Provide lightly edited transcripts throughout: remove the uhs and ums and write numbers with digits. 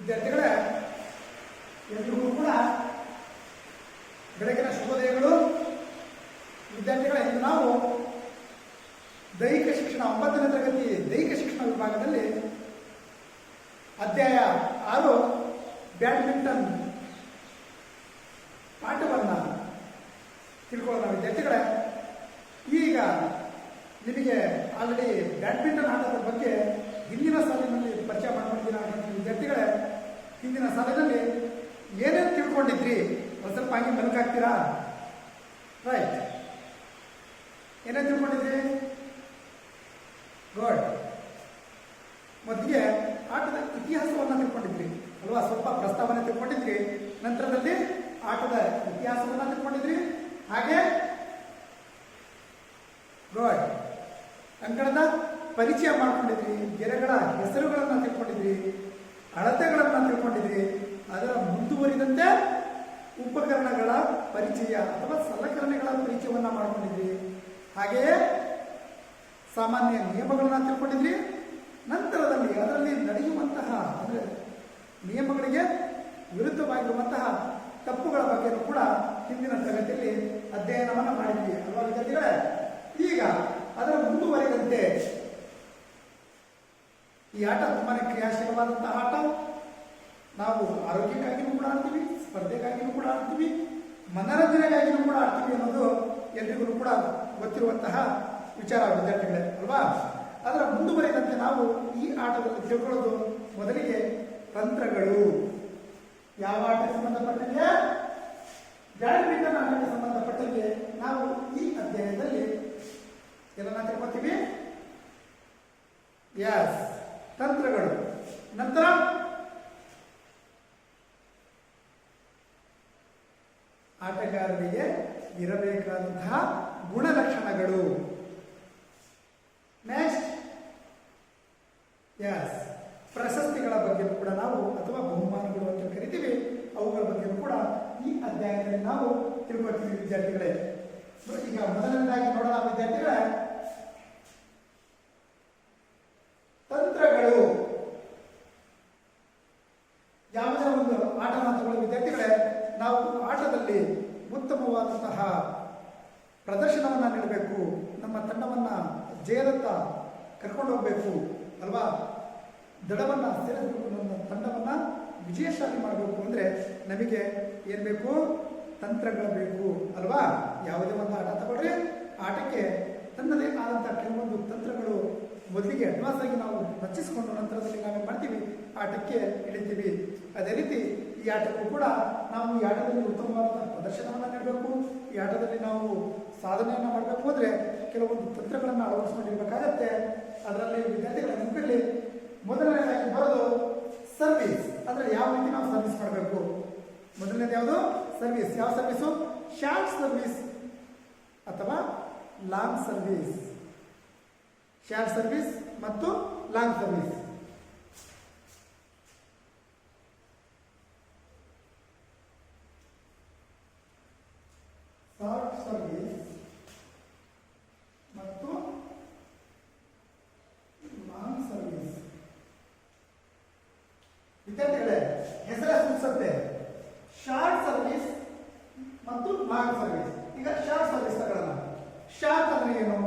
ವಿದ್ಯಾರ್ಥಿಗಳೇ, ಎಲ್ರಿಗೂ ಕೂಡ ಬೆಳಗಿನ ಶುಭೋದಯಗಳು. ವಿದ್ಯಾರ್ಥಿಗಳೇ, ಇಂದು ನಾವು ದೈಹಿಕ ಶಿಕ್ಷಣ 9ನೇ ತರಗತಿ ದೈಹಿಕ ಶಿಕ್ಷಣ ವಿಭಾಗದಲ್ಲಿ ಅಧ್ಯಾಯ 6 ಬ್ಯಾಡ್ಮಿಂಟನ್ ಪಾಠವನ್ನು ತಿಳ್ಕೊಳ್ಳೋಣ. ವಿದ್ಯಾರ್ಥಿಗಳೇ, ಈಗ ನಿಮಗೆ ಆಲ್ರೆಡಿ ಬ್ಯಾಡ್ಮಿಂಟನ್ ಆಟದ ಬಗ್ಗೆ ಹಿಂದಿನ ಸಾಲಿನಲ್ಲಿ ಪರಿಚಯ ಮಾಡ್ಕೊಂಡಿದ್ದೀರಾ ವಿದ್ಯಾರ್ಥಿಗಳೇ. ಹಿಂದಿನ ಸಾಲಿನಲ್ಲಿ ಏನೇನು ತಿಳ್ಕೊಂಡಿದ್ರಿ ಒಂದು ಸ್ವಲ್ಪ ಹಂಗೆ ಮೆಲುಕಾಗ್ತೀರಾ? ರೈಟ್, ಏನೇನು ತಿಳ್ಕೊಂಡಿದ್ರಿ? ಗುಡ್. ಮೊದಲಿಗೆ ಆಟದ ಇತಿಹಾಸವನ್ನು ತಿಳ್ಕೊಂಡಿದ್ರಿ ಅಲ್ವಾ? ಸ್ವಲ್ಪ ಪ್ರಸ್ತಾವನೆ ತಿಳ್ಕೊಂಡಿದ್ರಿ, ನಂತರದಲ್ಲಿ ಆಟದ ಇತಿಹಾಸವನ್ನು ತಿಳ್ಕೊಂಡಿದ್ರಿ, ಹಾಗೆ ಗುಡ್ ಅಂಕಣದ ಪರಿಚಯ ಮಾಡ್ಕೊಂಡಿದ್ರಿ, ಗೆರೆಗಳ ಹೆಸರುಗಳನ್ನು ತಿಳ್ಕೊಂಡಿದ್ರಿ, ಅಳತೆಗಳನ್ನು ತಿಳ್ಕೊಂಡಿದ್ರಿ. ಅದರ ಮುಂದುವರಿದಂತೆ ಉಪಕರಣಗಳ ಪರಿಚಯ ಅಥವಾ ಸಲಕರಣೆಗಳ ಪರಿಚಯವನ್ನು ಮಾಡ್ಕೊಂಡಿದ್ರಿ, ಹಾಗೆಯೇ ಸಾಮಾನ್ಯ ನಿಯಮಗಳನ್ನು ತಿಳ್ಕೊಂಡಿದ್ರಿ. ನಂತರದಲ್ಲಿ ಅದರಲ್ಲಿ ನಡೆಯುವಂತಹ ಅಂದರೆ ನಿಯಮಗಳಿಗೆ ವಿರುದ್ಧವಾಗಿರುವಂತಹ ತಪ್ಪುಗಳ ಬಗ್ಗೆಯೂ ಕೂಡ ಹಿಂದಿನ ತರಗತಿಯಲ್ಲಿ ಅಧ್ಯಯನವನ್ನು ಮಾಡಿದ್ವಿ ಅಲ್ವಾ ವಿದ್ಯಾರ್ಥಿಗಳೇ? ಈಗ ಅದರ ಮುಂದುವರಿದಂತೆ ಈ ಆಟ ತುಂಬಾನೇ ಕ್ರಿಯಾಶೀಲವಾದಂತಹ ಆಟ. ನಾವು ಆರೋಗ್ಯಕ್ಕಾಗಿಯೂ ಕೂಡ ಆಡ್ತೀವಿ, ಸ್ಪರ್ಧೆಗಾಗಿಯೂ ಕೂಡ ಆಡ್ತೀವಿ, ಮನರಂಜನೆಗಾಗಿಯೂ ಕೂಡ ಆಡ್ತೀವಿ ಅನ್ನೋದು ಎಲ್ರಿಗೂ ಕೂಡ ಗೊತ್ತಿರುವಂತಹ ವಿಚಾರ ವಿದ್ಯಾರ್ಥಿಗಳೇ ಅಲ್ವಾ? ಅದರ ಮುಂದುವರಿದಂತೆ ನಾವು ಈ ಆಟದಲ್ಲಿ ತಿಳ್ಕೊಳ್ಳೋದು ಮೊದಲಿಗೆ ತಂತ್ರಗಳು. ಯಾವ ಆಟಕ್ಕೆ ಸಂಬಂಧಪಟ್ಟಂಗೆ? ಬ್ಯಾಡ್ಮಿಂಟನ್ ಆಟಕ್ಕೆ ಸಂಬಂಧಪಟ್ಟಂಗೆ ನಾವು ಈ ಅಧ್ಯಾಯದಲ್ಲಿ ಏನನ್ನ ತಿಳ್ಕೊತೀವಿ? ಎಸ್, ತಂತ್ರಗಳು. ನಂತರ ಆಟಗಾರರಿಗೆ ಇರಬೇಕಾದಂತಹ ಗುಣಲಕ್ಷಣಗಳು. ನೆಕ್ಸ್ಟ್ ಎಸ್, ಪ್ರಶಸ್ತಿಗಳ ಬಗ್ಗೆ ಕೂಡ ನಾವು ಅಥವಾ ಬಹುಮಾನಗಳು ಅಂತ ಕರಿತೀವಿ, ಅವುಗಳ ಬಗ್ಗೆ ಕೂಡ ಈ ಅಧ್ಯಾಯದಲ್ಲಿ ನಾವು ತಿಳ್ಕೊಳ್ತೀವಿ ವಿದ್ಯಾರ್ಥಿಗಳೇ. ಈಗ ಮೊದಲನೇದಾಗಿ ನೋಡೋಣ ವಿದ್ಯಾರ್ಥಿಗಳೇ, ತಂತ್ರಗಳು. ಯಾವುದೇ ಒಂದು ಆಟನ ತಗೊಳ್ಳಿ ವಿದ್ಯಾರ್ಥಿಗಳೇ, ನಾವು ಆಟದಲ್ಲಿ ಉತ್ತಮವಾದಂತಹ ಪ್ರದರ್ಶನವನ್ನು ನೀಡಬೇಕು, ನಮ್ಮ ತಂಡವನ್ನ ಜಯದತ್ತ ಕರ್ಕೊಂಡು ಹೋಗ್ಬೇಕು ಅಲ್ವಾ? ದಡವನ್ನ ಸೇರಿಸಬೇಕು, ನಮ್ಮ ತಂಡವನ್ನ ವಿಜಯಶಾಲಿ ಮಾಡಬೇಕು ಅಂದ್ರೆ ನಮಗೆ ಏನ್ ಬೇಕು? ತಂತ್ರಗಳು ಬೇಕು ಅಲ್ವಾ? ಯಾವುದೇ ಒಂದು ಆಟ ತಗೊಳ್ರಿ, ಆಟಕ್ಕೆ ತನ್ನದೇ ಆದಂತಹ ಕೆಲವೊಂದು ತಂತ್ರಗಳು ಮೊದಲಿಗೆ ಅಡ್ವಾನ್ಸ್ ಆಗಿ ನಾವು ರಚಿಸಿಕೊಂಡು ನಂತರದಲ್ಲಿ ನಾವೇನು ಮಾಡ್ತೀವಿ? ಆಟಕ್ಕೆ ಇಳಿತೀವಿ. ಅದೇ ರೀತಿ ಈ ಆಟಕ್ಕೂ ಕೂಡ ನಾವು ಈ ಆಟದಲ್ಲಿ ಉತ್ತಮವಾದಂತಹ ಪ್ರದರ್ಶನವನ್ನು ನೀಡಬೇಕು, ಈ ಆಟದಲ್ಲಿ ನಾವು ಸಾಧನೆಯನ್ನು ಮಾಡಬೇಕು ಅಂದ್ರೆ ಕೆಲವೊಂದು ತಂತ್ರಗಳನ್ನು ಅಳವಡಿಸಿಕೊಂಡಿರ್ಬೇಕಾಗತ್ತೆ. ಅದರಲ್ಲಿ ವಿದ್ಯಾರ್ಥಿಗಳ ನೆನಪಲ್ಲಿ ಮೊದಲನೇದಾಗಿ ಬರೋದು ಸರ್ವಿಸ್. ಅಂದ್ರೆ ಯಾವ ರೀತಿ ನಾವು ಸರ್ವಿಸ್ ಮಾಡಬೇಕು? ಮೊದಲನೇದು ಯಾವುದು? ಸರ್ವಿಸ್. ಯಾವ ಸರ್ವಿಸು? ಶಾರ್ಟ್ ಸರ್ವಿಸ್ ಅಥವಾ ಲಾಂಗ್ ಸರ್ವಿಸ್. ಶಾರ್ಟ್ ಸರ್ವಿಸ್ ಮತ್ತು ಲಾಂಗ್ ಸರ್ವಿಸ್. ಶಾರ್ಟ್ ಸರ್ವಿಸ್ ಮತ್ತು ಲಾಂಗ್ ಸರ್ವಿಸ್. ವಿದ್ಯಾರ್ಥಿಗಳೇ, ಹೆಸರೇ ಸೂಚಿಸುತ್ತೆ ಶಾರ್ಟ್ ಸರ್ವಿಸ್ ಮತ್ತು ಲಾಂಗ್ ಸರ್ವಿಸ್. ಈಗ ಶಾರ್ಟ್ ಸರ್ವಿಸ್ ತಗೊಳ್ಳೋಣ. ಶಾರ್ಟ್ ಅಂದ್ರೆ ಏನು?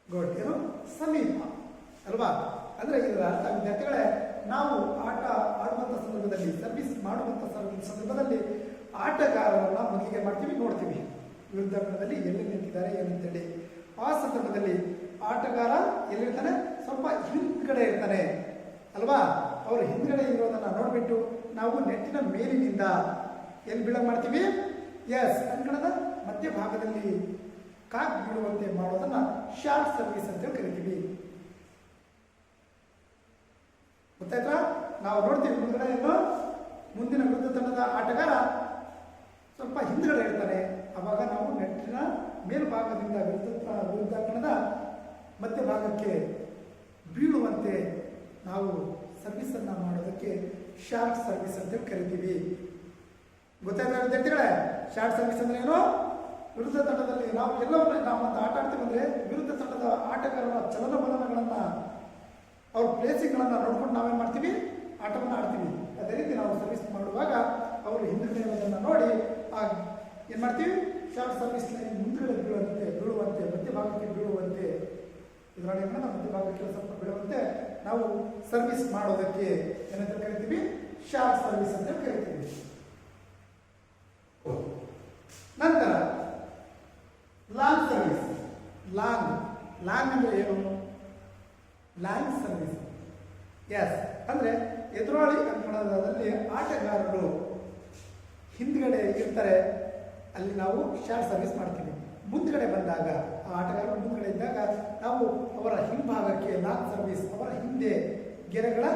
ಗುಡ್, ಏನು? ಸಮೀಪ ಅಲ್ವಾ? ಅಂದ್ರೆ ಇದರ ಅರ್ಥ ವಿದ್ಯಾರ್ಥಿಗಳೇ, ನಾವು ಆಟ ಆಡುವಂತ ಸಂದರ್ಭದಲ್ಲಿ, ಸರ್ವಿಸ್ ಮಾಡುವಂತ ಸಂದರ್ಭದಲ್ಲಿ ಆಟಗಾರರನ್ನ ಮೊದಲಿಗೆ ಮಾಡ್ತೀವಿ, ನೋಡ್ತೀವಿ ವಿರುದ್ಧ ಬಣದಲ್ಲಿ ಎಲ್ಲಿ ನಿಂತಿದ್ದಾರೆ ಏನಂತೇಳಿ. ಆ ಸಂದರ್ಭದಲ್ಲಿ ಆಟಗಾರ ಎಲ್ಲಿರ್ತಾನೆ? ಸ್ವಲ್ಪ ಹಿಂದ್ಗಡೆ ಇರ್ತಾನೆ ಅಲ್ವಾ? ಅವರು ಹಿಂದ್ಗಡೆ ಇರೋದನ್ನ ನೋಡ್ಬಿಟ್ಟು ನಾವು ನೆಟ್ಟಿನ ಮೇಲಿನಿಂದ ಎಲ್ಲಿ ಬೀಳ ಮಾಡ್ತೀವಿ? ಎಸ್, ಅಂಕಣದ ಮಧ್ಯಭಾಗದಲ್ಲಿ ಕಾಕ್ ಬೀಳುವಂತೆ ಮಾಡೋದನ್ನ ಶಾರ್ಟ್ ಸರ್ವಿಸ್ ಅಂತ ಕರಿತೀವಿ. ಗೊತ್ತಾಯ್ತಾ? ನಾವು ನೋಡ್ತೀವಿ ಮುಂದ್ಗಡೆಯನ್ನು, ಮುಂದಿನ ವಿರುದ್ಧ ತಂಡದ ಆಟಗಾರ ಸ್ವಲ್ಪ ಹಿಂದ್ಗಡೆ ಇರ್ತಾನೆ, ಅವಾಗ ನಾವು ನೆಟ್ಟಿನ ಮೇಲ್ಭಾಗದಿಂದ ವಿರುದ್ಧಾಂಕಣದ ಮಧ್ಯಭಾಗಕ್ಕೆ ಬೀಳುವಂತೆ ನಾವು ಸರ್ವಿಸ್ ಅನ್ನ ಮಾಡೋದಕ್ಕೆ ಶಾರ್ಟ್ ಸರ್ವಿಸ್ ಅಂತ ಕರಿತೀವಿ. ಗೊತ್ತಾಯ್ತಾ ವಿದ್ಯಾರ್ಥಿಗಳೇ? ಶಾರ್ಟ್ ಸರ್ವಿಸ್ ಅಂದ್ರೆ ಏನು? ವಿರುದ್ಧ ತಂಡದಲ್ಲಿ ನಾವು ಎಲ್ಲವನ್ನ ನಾವು ಒಂದು ಆಟ ಆಡ್ತೀವಿ ಅಂದ್ರೆ ವಿರುದ್ಧ ತಂಡದ ಆಟಗಾರರ ಚಲನವಲನಗಳನ್ನ ಅವ್ರ ಪ್ಲೇಸಿಂಗ್ಗಳನ್ನು ನೋಡ್ಕೊಂಡು ನಾವೇನು ಮಾಡ್ತೀವಿ ಆಟವನ್ನು ಆಡ್ತೀವಿ. ಅದೇ ರೀತಿ ನಾವು ಸರ್ವಿಸ್ ಮಾಡುವಾಗ ಅವರು ಹಿಂದುಗಡೆ ಇರೋದನ್ನು ನೋಡಿ ಏನು ಮಾಡ್ತೀವಿ, ಶಾರ್ಟ್ ಸರ್ವಿಸ್ ಲೈನ್ ಮುಂದುಗಡೆ ಬೀಳುವಂತೆ ಮಧ್ಯಭಾಗಕ್ಕೆ ಬೀಳುವಂತೆ, ಇದರೊಳಗೆ ಮಧ್ಯಭಾಗಕ್ಕೆ ಸ್ವಲ್ಪ ಬೀಳುವಂತೆ ನಾವು ಸರ್ವಿಸ್ ಮಾಡೋದಕ್ಕೆ ಏನಂತ ಕರಿತೀವಿ, ಶಾರ್ಟ್ ಸರ್ವಿಸ್ ಅಂತ ಕರಿತೀವಿ. ನಂತರ ಲಾಂಗ್ ಸರ್ವಿಸ್. ಲಾಂಗ್ ಅಂದ್ರೆ ಏನು? ಲಾಂಗ್ ಸರ್ವಿಸ್ ಎಸ್ ಅಂದ್ರೆ ಎದುರಾಳಿ ಅಂಕಣದಲ್ಲಿ ಆಟಗಾರರು ಹಿಂದ್ಗಡೆ ಇರ್ತಾರೆ, ಅಲ್ಲಿ ನಾವು ಶಾರ್ಟ್ ಸರ್ವಿಸ್ ಮಾಡ್ತೀವಿ. ಮುಂದ್ಗಡೆ ಬಂದಾಗ ಆ ಆಟಗಾರರು ಮುಂದ್ಗಡೆ ಇದ್ದಾಗ ನಾವು ಅವರ ಹಿಂಭಾಗಕ್ಕೆ ಲಾಂಗ್ ಸರ್ವಿಸ್, ಅವರ ಹಿಂದೆ ಗೆರೆಗಳ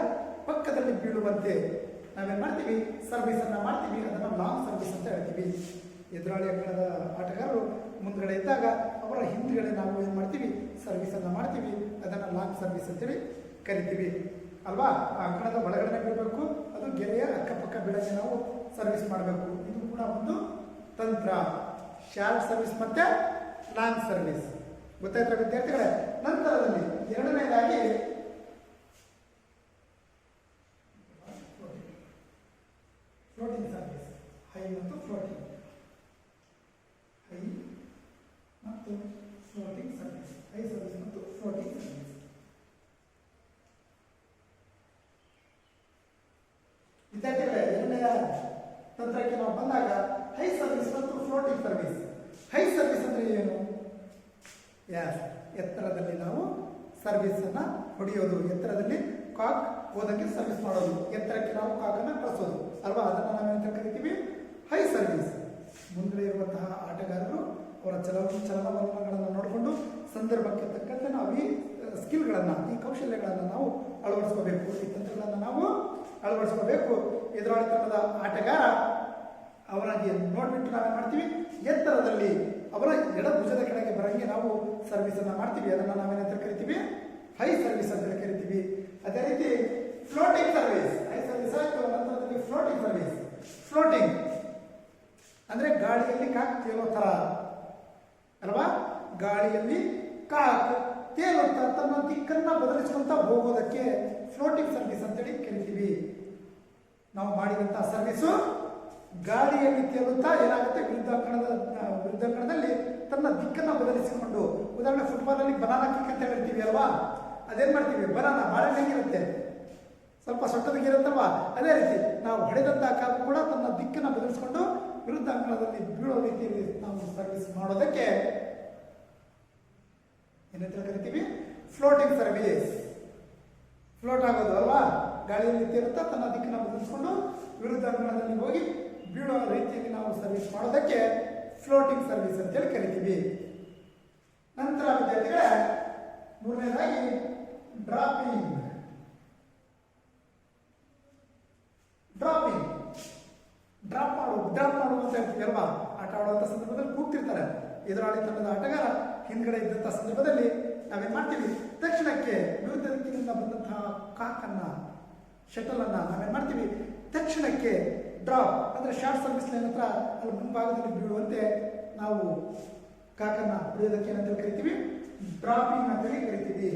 ಪಕ್ಕದಲ್ಲಿ ಬೀಳುವಂತೆ ನಾವೇನು ಮಾಡ್ತೀವಿ, ಸರ್ವಿಸನ್ನು ಮಾಡ್ತೀವಿ. ಅದನ್ನು ಲಾಂಗ್ ಸರ್ವಿಸ್ ಅಂತ ಹೇಳ್ತೀವಿ. ಎದುರಾಳಿ ಅಂಕಣದ ಆಟಗಾರರು ಮುಂದ್ಗಡೆ ಇದ್ದಾಗ ಅವರ ಹಿಂದ್ಗಡೆ ನಾವು ಏನು ಮಾಡ್ತೀವಿ, ಸರ್ವಿಸನ್ನು ಮಾಡ್ತೀವಿ. ಅದನ್ನು ಲಾಂಗ್ ಸರ್ವಿಸ್ ಅಂತೇಳಿ ಕರಿತೀವಿ ಅಲ್ವಾ. ಆ ಅಂಕಣದ ಒಳಗಡೆ ಬೀಳಬೇಕು, ಅದು ಗೆರೆಯ ಅಕ್ಕಪಕ್ಕ ಬೀಳಕ್ಕೆ ನಾವು ಸರ್ವಿಸ್ ಮಾಡಬೇಕು. ಇದು ಕೂಡ ಒಂದು ತಂತ್ರ, ಶಾರ್ಟ್ ಸರ್ವಿಸ್ ಮತ್ತೆ ಲಾಂಗ್ ಸರ್ವಿಸ್. ಗೊತ್ತಾಯ್ತಾ ವಿದ್ಯಾರ್ಥಿಗಳೇ? ನಂತರದಲ್ಲಿ ಎರಡನೇದಾಗಿ ಫ್ಲೋಟಿಂಗ್ ಸರ್ವಿಸ್. ಹೈ ಮತ್ತು ಫ್ಲೋಟಿಂಗ್, ಹೈ ಮತ್ತು ಫ್ಲೋಟಿಂಗ್ ಸರ್ವಿಸ್, ಹೈ ಸರ್ವಿಸ್ ಮತ್ತು ಫ್ಲೋಟಿಂಗ್ ಸರ್ವಿಸ್. ವಿದ್ಯಾರ್ಥಿಗಳೇ, ಎರಡನೆಯ ತಂತ್ರಕ್ಕೆ ನಾವು ಬಂದಾಗ ಹೈ ಸರ್ವಿಸ್ ಮತ್ತು ಫ್ಲೋಟಿಂಗ್ ಸರ್ವಿಸ್. ಹೈ ಸರ್ವಿಸ್ ಅಂದ್ರೆ ಏನು? ಎತ್ತರದಲ್ಲಿ ನಾವು ಸರ್ವಿಸ್ ಅನ್ನ ಹೊಡೆಯೋದು, ಎತ್ತರದಲ್ಲಿ ಕಾಕ್ ಓದಕ್ಕೆ ಸರ್ವಿಸ್ ಮಾಡೋದು, ಎತ್ತರಕ್ಕೆ ನಾವು ಕಾಕನ್ನು ಕಳಿಸೋದು ಅಲ್ವಾ. ಅದನ್ನು ನಾವೇನಂತ ಕರಿತೀವಿ, ಹೈ ಸರ್ವಿಸ್. ಮುಂದೆ ಇರುವಂತಹ ಆಟಗಾರರು ಅವರ ಚಲನವಲನಗಳನ್ನು ನೋಡಿಕೊಂಡು ಸಂದರ್ಭಕ್ಕೆ ತಕ್ಕಂತೆ ನಾವು ಈ ಸ್ಕಿಲ್ಗಳನ್ನು, ಈ ಕೌಶಲ್ಯಗಳನ್ನು ನಾವು ಅಳವಡಿಸ್ಕೋಬೇಕು, ಈ ತಂತ್ರಗಳನ್ನು ನಾವು ಅಳವಡಿಸ್ಕೋಬೇಕು. ಎದುರಾಳಿ ತಂಡದ ಆಟಗಾರ ಅವರಾಗಿ ನೋಡ್ಬಿಟ್ಟು ನಾವೇನು ಮಾಡ್ತೀವಿ, ಎತ್ತರದಲ್ಲಿ ಅವರ ಎಡ ಭುಜದ ಕೆಳಗೆ ಬರಂಗೆ ನಾವು ಸರ್ವಿಸ್ ಅನ್ನ ಮಾಡ್ತೀವಿ. ಅದನ್ನು ನಾವೇನಂತ ಕರಿತೀವಿ, ಹೈ ಸರ್ವಿಸ್ ಅಂತ ಕರಿತೀವಿ. ಅದೇ ರೀತಿ ಫ್ಲೋಟಿಂಗ್ ಸರ್ವಿಸ್, ಹೈ ಸರ್ವಿಸ್ ಆಯ್ತು. ನಂತರದಲ್ಲಿ ಫ್ಲೋಟಿಂಗ್ ಸರ್ವಿಸ್. ಫ್ಲೋಟಿಂಗ್ ಅಂದ್ರೆ ಗಾಳಿಯಲ್ಲಿ ಕಾಕ್ ತೇಲೋ ತರ ಅಲ್ವಾ. ಗಾಳಿಯಲ್ಲಿ ಕಾಕ್ ತೇಲುತ್ತಾ ತನ್ನ ದಿಕ್ಕನ್ನ ಬದಲಿಸುವಂತ ಹೋಗೋದಕ್ಕೆ ಫ್ಲೋಟಿಂಗ್ ಸರ್ವಿಸ್ ಅಂತೇಳಿ ಕರಿತೀವಿ. ನಾವು ಮಾಡಿದಂತಹ ಸರ್ವಿಸು ಗಾಳಿಯಲ್ಲಿ ತೇಲುತ್ತಾ ಏನಾಗುತ್ತೆ, ವಿರುದ್ಧಾಂಕಣದಲ್ಲಿ ತನ್ನ ದಿಕ್ಕನ್ನು ಬದಲಿಸಿಕೊಂಡು, ಉದಾಹರಣೆ ಫುಟ್ಬಾಲ್ ಅಲ್ಲಿ ಬನಾನಾ ಕಿಕ್ ಅಂತ ಹೇಳ್ತೀವಿ ಅಲ್ವಾ. ಅದೇನ್ ಮಾಡ್ತೀವಿ, ಬನಾನಾ ಬಾಳೆಹಣ್ಣಿರುತ್ತೆ, ಸ್ವಲ್ಪ ಸೊಟ್ಟದಿಗಿರುತ್ತಲ್ವಾ. ಅದೇ ರೀತಿ ನಾವು ಹೊಡೆದಂತಹ ಕಾಕು ಕೂಡ ತನ್ನ ದಿಕ್ಕನ್ನು ಬದಲಿಸಿಕೊಂಡು ವಿರುದ್ಧಾಂಕಣದಲ್ಲಿ ಬೀಳೋ ರೀತಿಯಲ್ಲಿ ನಾವು ಸರ್ವಿಸ್ ಮಾಡೋದಕ್ಕೆ ಏನಂತ ಕರಿತೀವಿ, ಫ್ಲೋಟಿಂಗ್ ಸರ್ವಿಸ್. ಫ್ಲೋಟ್ ಆಗೋದು ಅಲ್ವಾ, ಗಾಳಿಯಲ್ಲಿ ತೇಲುತ್ತಾ ತನ್ನ ದಿಕ್ಕನ್ನು ಬದಲಿಸಿಕೊಂಡು ವಿರುದ್ಧಾಂಕಣದಲ್ಲಿ ಹೋಗಿ ಬೀಳೋ ರೀತಿಯಲ್ಲಿ ನಾವು ಸರ್ವಿಸ್ ಮಾಡೋದಕ್ಕೆ ಫ್ಲೋಟಿಂಗ್ ಸರ್ವಿಸ್ ಅಂತೇಳಿ ಕರಿತೀವಿ. ನಂತರ ವಿದ್ಯಾರ್ಥಿಗಳೇ, ಮೂರನೇದಾಗಿ ಡ್ರಾಪಿಂಗ್. ಡ್ರಾಪ್ ಮಾಡುವಂತ ಹೇಳ್ತೀವಿ ಅಲ್ವಾ. ಆಟ ಆಡುವಂಥ ಸಂದರ್ಭದಲ್ಲಿ ಕೂಗ್ತಿರ್ತಾರೆ ಎದುರಾಳಿ ತಂಡದ ಆಟಗಾರ, ಹಿಂದ್ಗಡೆ ಇದ್ದಂಥ ಸಂದರ್ಭದಲ್ಲಿ ನಾವೇನ್ ಮಾಡ್ತೀವಿ, ತಕ್ಷಣಕ್ಕೆ ವಿರುದ್ಧ ದಿಕ್ಕಿನಿಂದ ಬಂದಂತಹ ಕಾಕನ್ನ, ಶಟಲ್ ಅನ್ನ ನಾವೇನ್ ಮಾಡ್ತೀವಿ, ತಕ್ಷಣಕ್ಕೆ ಡ್ರಾಪ್ ಅಂದ್ರೆ ಶಾರ್ಟ್ ಸರ್ವಿಸ್ ಲೈನ್ ಹತ್ರ ಅಲ್ಲಿ ಮುಂಭಾಗದಲ್ಲಿ ಬೀಳುವಂತೆ ನಾವು ಕಾಕನ್ನ ಹೊಡೆಯೋದಕ್ಕೆ ಏನಂತ ಕರಿತೀವಿ, ಡ್ರಾಪಿಂಗ್ ಅಂತೇಳಿ ಕರಿತೀವಿ.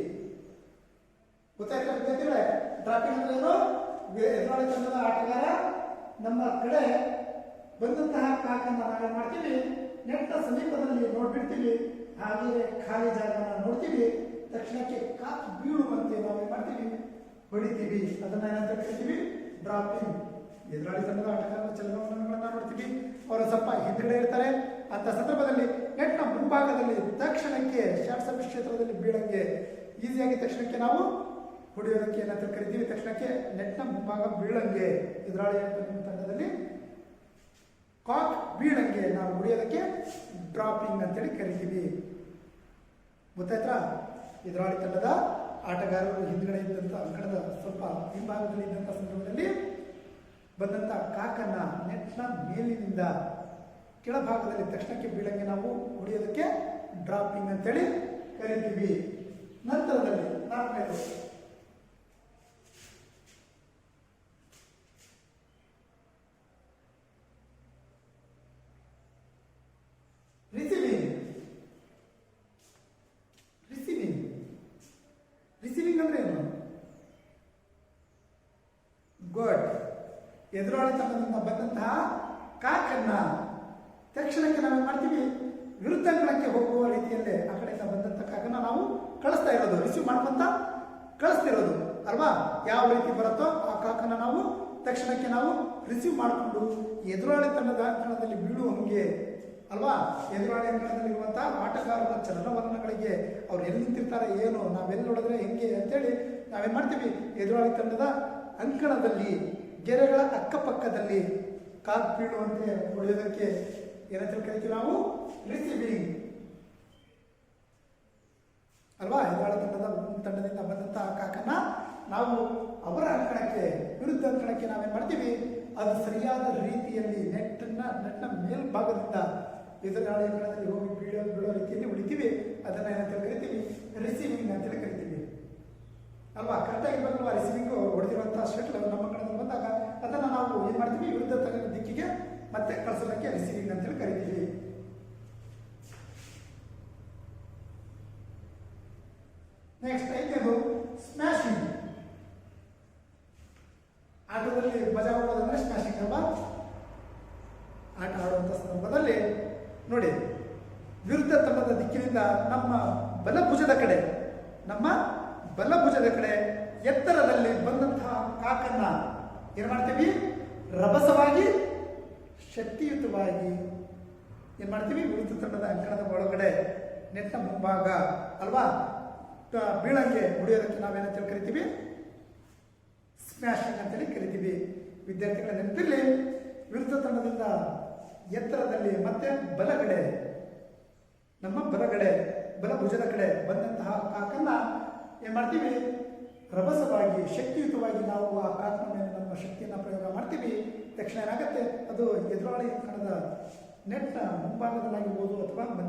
ಗೊತ್ತಾಯ್ತಾ ವಿದ್ಯಾರ್ಥಿಗಳೇ? ಡ್ರಾಪಿಂಗ್ ಅಂದ್ರೆ ಏನು? ಎದುರಾಳಿ ತಂಡದ ಆಟಗಾರ ನಮ್ಮ ಕಡೆ ಬಂದಂತಹ ಕಾಕನ್ನ ನಾವೇನ್ ಮಾಡ್ತೀವಿ, ನೆಟ್ಟ ಸಮೀಪದಲ್ಲಿ ನೋಡ್ಬಿಡ್ತೀವಿ, ಹಾಗೆಯೇ ಖಾಲಿ ಜಾಗನ ನೋಡ್ತೀವಿ, ತಕ್ಷಣಕ್ಕೆ ಕಾಕ್ ಬೀಳುವಂತೆ ನಾವೇನ್ ಮಾಡ್ತೀವಿ, ಹೊಡಿತೀವಿ. ಅದನ್ನ ಏನಂತ ಕರಿತೀವಿ, ಡ್ರಾಪಿಂಗ್. ಎದುರಾಳಿ ತಂಡದ ಆಟಗಾರರ ಚಲನವಲನಗಳನ್ನ ನೋಡ್ತೀವಿ, ಅವರು ಸ್ವಲ್ಪ ಹಿಂದ್ಗಡೆ ಇರ್ತಾರೆ. ಅಂತ ಸಂದರ್ಭದಲ್ಲಿ ನೆಟ್ನ ಮುಂಭಾಗದಲ್ಲಿ ತಕ್ಷಣಕ್ಕೆ ಶಾರ್ಟ್ ಸರ್ವಿಸ್ ಕ್ಷೇತ್ರದಲ್ಲಿ ಬೀಳಂಗೆ ಈಸಿಯಾಗಿ ತಕ್ಷಣಕ್ಕೆ ನಾವು ಹೊಡೆಯೋದಕ್ಕೆ ಏನಂತ ಕರಿತೀವಿ, ತಕ್ಷಣಕ್ಕೆ ನೆಟ್ನ ಮುಂಭಾಗ ಬೀಳಂಗೆ, ಎದುರಾಳಿ ತಂಡದಲ್ಲಿ ಕಾಕ್ ಬೀಳಂಗೆ ನಾವು ಹೊಡೆಯೋದಕ್ಕೆ ಡ್ರಾಪಿಂಗ್ ಅಂತೇಳಿ ಕರಿತೀವಿ. ಗೊತ್ತಾಯ್ತಾ? ಎದುರಾಳಿ ತಂಡದ ಆಟಗಾರರು ಹಿಂದ್ಗಡೆ ಇದ್ದಂಥ ಅಂಕಣದ ಸ್ವಲ್ಪ ಹಿಂಭಾಗದಲ್ಲಿ ಇದ್ದಂಥ ಸಂದರ್ಭದಲ್ಲಿ ಬಂದಂಥ ಕಾಕನ್ನ ನೆಟ್ನ ಮೇಲಿನಿಂದ ಕೆಳಭಾಗದಲ್ಲಿ ತಕ್ಷಣಕ್ಕೆ ಬೀಳಂಗೆ ನಾವು ಹೊಡೆಯೋದಕ್ಕೆ ಡ್ರಾಪಿಂಗ್ ಅಂತೇಳಿ ಕರಿತೀವಿ. ನಂತರದಲ್ಲಿ ನಾಲ್ಕನೇದು ರಿಸೀವಿಂಗ್ ಅಂದ್ರೆ ಏನು? ಗುಡ್. ಎದುರಾಳಿ ತಂಡದಿಂದ ಬಂದಂತಹ ಕಾಕನ್ನ ತಕ್ಷಣಕ್ಕೆ ನಾವೇನು ಮಾಡ್ತೀವಿ, ವಿರುದ್ಧ ಅಂಕಣಕ್ಕೆ ಹೋಗುವ ರೀತಿಯಲ್ಲೇ ಆ ಕಡೆಯಿಂದ ಬಂದಂಥ ಕಾಕನ್ನ ನಾವು ಕಳಿಸ್ತಾ ಇರೋದು, ರಿಸೀವ್ ಮಾಡ್ಕೊಂತ ಕಳಿಸ್ತಿರೋದು ಅಲ್ವಾ. ಯಾವ ರೀತಿ ಬರುತ್ತೋ ಆ ಕಾಕನ್ನ ನಾವು ತಕ್ಷಣಕ್ಕೆ ನಾವು ರಿಸೀವ್ ಮಾಡಿಕೊಂಡು ಎದುರಾಳಿ ತಂಡದ ಅಂಕಣದಲ್ಲಿ ಬೀಳುವಂಗೆ ಅಲ್ವಾ. ಎದುರಾಳಿ ಅಂಕಣದಲ್ಲಿರುವಂತಹ ಆಟಗಾರರ ಚಲನವಲನಗಳಿಗೆ ಅವ್ರು ಎಲ್ಲಿ ನಿಂತಿರ್ತಾರೆ, ಏನು ನಾವೆಲ್ಲಿ ನೋಡಿದ್ರೆ ಹೆಂಗೆ ಅಂತೇಳಿ ನಾವೇನು ಮಾಡ್ತೀವಿ, ಎದುರಾಳಿ ತಂಡದ ಅಂಕಣದಲ್ಲಿ ಗೆರೆಗಳ ಅಕ್ಕಪಕ್ಕದಲ್ಲಿ ಕಾಕ್ ಬೀಳುವಂತೆ ಹೊಡೆಯೋದಕ್ಕೆ ಏನಂತ ಕರಿತೀವಿ ನಾವು, ರಿಸೀವಿಂಗ್ ಅಲ್ವಾ. ಎದುರಾಳಿ ತಂಡದಿಂದ ಬಂದಂತಹ ಕಾಕನ್ನ ನಾವು ಅವರ ಅಂಕಣಕ್ಕೆ, ವಿರುದ್ಧ ಅಂಕಣಕ್ಕೆ ನಾವೇನು ಮಾಡ್ತೀವಿ, ಅದು ಸರಿಯಾದ ರೀತಿಯಲ್ಲಿ ನೆಟ್ನ ಮೇಲ್ಭಾಗದಿಂದ ಎದುರಾಳಿ ಅಂಕಣದಲ್ಲಿ ಹೋಗಿ ಬೀಳೋ ರೀತಿಯಲ್ಲಿ ಹೊಡಿತೀವಿ. ಅದನ್ನ ಏನಂತ ಕರಿತೀವಿ, ರಿಸೀವಿಂಗ್ ಅಂತೇಳಿ ಕರಿತೀವಿ ಅಲ್ವಾ. ಕರೆಕ್ಟಾಗಿರ್ಬೇಕಲ್ವಾ. ರಿಸೀವಿಂಗು ಹೊಡೆದಿರುವಂತಹ ಶಟ್ಲ್ ನಮ್ಮ ಅಂಕಣದಲ್ಲಿ ಬಂದಾಗ ಅದನ್ನು ನಾವು ಏನು ಮಾಡ್ತೀವಿ, ವಿರುದ್ಧ ದಿಕ್ಕಿಗೆ ಮತ್ತೆ ಕಳಿಸೋದಕ್ಕೆ ರಿಸೀವಿಂಗ್ ಅಂತೇಳಿ ಕರಿತೀವಿ. ನೆಕ್ಸ್ಟ್ ಐದನೇದು ಸ್ಮ್ಯಾಶಿಂಗ್. ಆಟದಲ್ಲಿ ಮಜಾ ಮಾಡೋದಂದ್ರೆ ಸ್ಮ್ಯಾಶಿಂಗ್ ಅಲ್ವಾ. ಆಟ ಆಡುವಂಥ ಸಂದರ್ಭದಲ್ಲಿ ನೋಡಿ, ವಿರುದ್ಧ ತಂಡದ ದಿಕ್ಕಿನಿಂದ ನಮ್ಮ ಬಲಭುಜದ ಕಡೆ ಎತ್ತರದಲ್ಲಿ ಬಂದಂತಹ ಕಾಕನ್ನ ಏನು ಮಾಡ್ತೀವಿ, ರಭಸವಾಗಿ ಶಕ್ತಿಯುತವಾಗಿ ಏನು ಮಾಡ್ತೀವಿ, ವಿರುದ್ಧ ತಂಡದ ಅಂಕಣದ ಒಳಗಡೆ ನೆಟ್ನ ಮುಂಭಾಗ ಅಲ್ವಾ ಬೀಳಂಗೆ ಹೊಡೆಯೋದಕ್ಕೆ ನಾವೇನಂತೇಳಿ ಕರಿತೀವಿ, ಸ್ಮ್ಯಾಶಿಂಗ್ ಅಂತೇಳಿ ಕರಿತೀವಿ. ವಿದ್ಯಾರ್ಥಿಗಳ ನೆನಪಿರಲಿ, ವಿರುದ್ಧ ತಂಡದಿಂದ ಎತ್ತರದಲ್ಲಿ ಮತ್ತೆ ಬಲಗಡೆ, ನಮ್ಮ ಬಲಭುಜದ ಕಡೆ ಬಂದಂತಹ ಕಾಕನ್ನ ಏನು ಮಾಡ್ತೀವಿ, ರಭಸವಾಗಿ ಶಕ್ತಿಯುತವಾಗಿ ನಾವು ಆ ಕಾಕನ ಮೇಲೆ ನಮ್ಮ ಶಕ್ತಿಯನ್ನು ಪ್ರಯೋಗ ಮಾಡ್ತೀವಿ. ತಕ್ಷಣ ಏನಾಗುತ್ತೆ, ಅದು ಎದುರಾಳಿ ಅಂಕಣದ ನೆಟ್ನ ಮುಂಭಾಗದಲ್ಲಾಗಿರ್ಬೋದು ಅಥವಾ ಅಂಕಣದ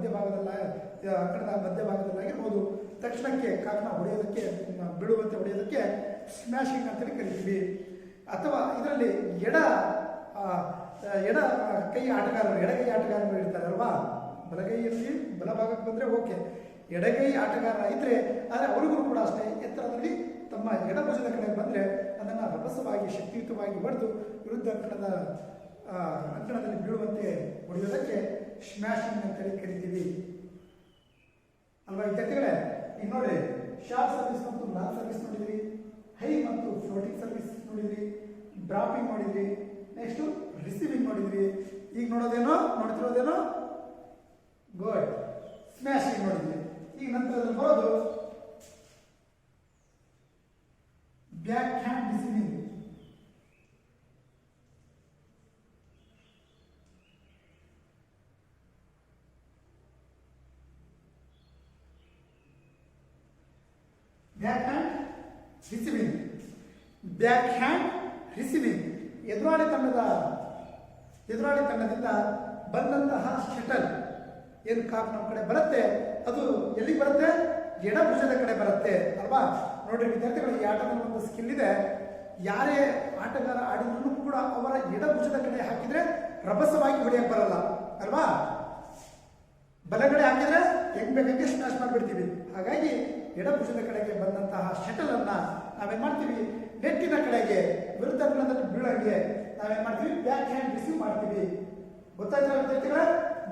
ಮಧ್ಯಭಾಗದಲ್ಲಾಗಿರ್ಬೋದು, ತಕ್ಷಣಕ್ಕೆ ಕಾಕನ ಹೊಡೆಯೋದಕ್ಕೆ, ಬೀಳುವಂತೆ ಹೊಡೆಯೋದಕ್ಕೆ ಸ್ಮ್ಯಾಶಿಂಗ್ ಅಂತೇಳಿ ಕರಿತೀವಿ. ಅಥವಾ ಇದರಲ್ಲಿ ಎಡ ಕೈ ಆಟಗಾರರು, ಎಡಗೈ ಆಟಗಾರರು ಇರ್ತಾರೆ ಅಲ್ವಾ. ಬಲಗೈಯಲ್ಲಿ ಬಲಭಾಗಕ್ಕೆ ಬಂದರೆ ಓಕೆ, ಎಡಗೈ ಆಟಗಾರ ಇದ್ರೆ ಆದರೆ ಅವರಿಗೂ ಕೂಡ ಅಷ್ಟೇ ಎತ್ತರದಲ್ಲಿ ತಮ್ಮ ಎಡಭುಜದ ಕಡೆ ಬಂದರೆ ಅದನ್ನು ರಭಸವಾಗಿ ಶಕ್ತಿಯುತವಾಗಿ ಹೊಡೆದು ವಿರುದ್ಧ ಅಂಕಣದಲ್ಲಿ ಬೀಳುವಂತೆ ಹೊಡೆಯೋದಕ್ಕೆ ಸ್ಮ್ಯಾಶಿಂಗ್ ಅಂತೇಳಿ ಕರಿತೀವಿ ಅಲ್ವಾ ವಿದ್ಯಾರ್ಥಿಗಳೇ. ಈಗ ನೋಡಿ, ಶಾರ್ಟ್ ಸರ್ವಿಸ್ ಮತ್ತು ಲಾಂಗ್ ಸರ್ವಿಸ್ ನೋಡಿದ್ರಿ, ಹೈ ಮತ್ತು ಫ್ಲೋಟಿಂಗ್ ಸರ್ವಿಸ್ ನೋಡಿದ್ರಿ, ಡ್ರಾಪಿಂಗ್ ನೋಡಿದ್ರಿ, ನೆಕ್ಸ್ಟು ರಿಸೀವಿಂಗ್ ನೋಡಿದ್ರಿ. ಈಗ ನೋಡ್ತಿರೋದೇನೋ ಗುಡ್, ಸ್ಮ್ಯಾಶಿಂಗ್ ನೋಡಿದ್ವಿ. ಈಗ ನಂತರದಲ್ಲಿ ಬರೋದು back hand receiving. Back hand receiving ಎದುರಾಳಿ ತಂಡದಿಂದ ಬಂದಂತಹ ಶಟಲ್ ಏನು ಕಾಕ್ ನಮ್ಮ ಕಡೆ ಬರುತ್ತೆ, ಅದು ಎಲ್ಲಿಗೆ ಬರುತ್ತೆ, ಎಡಭುಜದ ಕಡೆ ಬರುತ್ತೆ ಅಲ್ವಾ. ನೋಡ್ರಿ ವಿದ್ಯಾರ್ಥಿಗಳು, ಈ ಆಟದಲ್ಲಿ ಒಂದು ಸ್ಕಿಲ್ ಇದೆ. ಯಾರೇ ಆಟಗಾರ ಆಡಿದ್ರು ಕೂಡ ಅವರ ಎಡಭುಜದ ಕಡೆ ಹಾಕಿದ್ರೆ ರಭಸವಾಗಿ ಹೊಡೆಯಕ್ಕೆ ಬರಲ್ಲ ಅಲ್ವಾ. ಬಲಗಡೆ ಹಾಕಿದ್ರೆ ಹೆಂಗ್ ಬೇಕಾಗಿ ಸ್ಮ್ಯಾಶ್ ಮಾಡಿಬಿಡ್ತೀವಿ. ಹಾಗಾಗಿ ಎಡಭುಜದ ಕಡೆಗೆ ಬಂದಂತಹ ಶಟಲ್ ಅನ್ನ ನಾವೇನ್ ಮಾಡ್ತೀವಿ, ನೆಟ್ಟಿನ ಕಡೆಗೆ ವಿರುದ್ಧ ಅಂಕಣದಲ್ಲಿ ಬೀಳಂಗೆ ನಾವೇನ್ ಮಾಡ್ತೀವಿ, ಬ್ಯಾಕ್ ಹ್ಯಾಂಡ್ ರಿಸೀವ್ ಮಾಡ್ತೀವಿ. ಗೊತ್ತಾಯ್ತಾ ವಿದ್ಯಾರ್ಥಿಗಳ,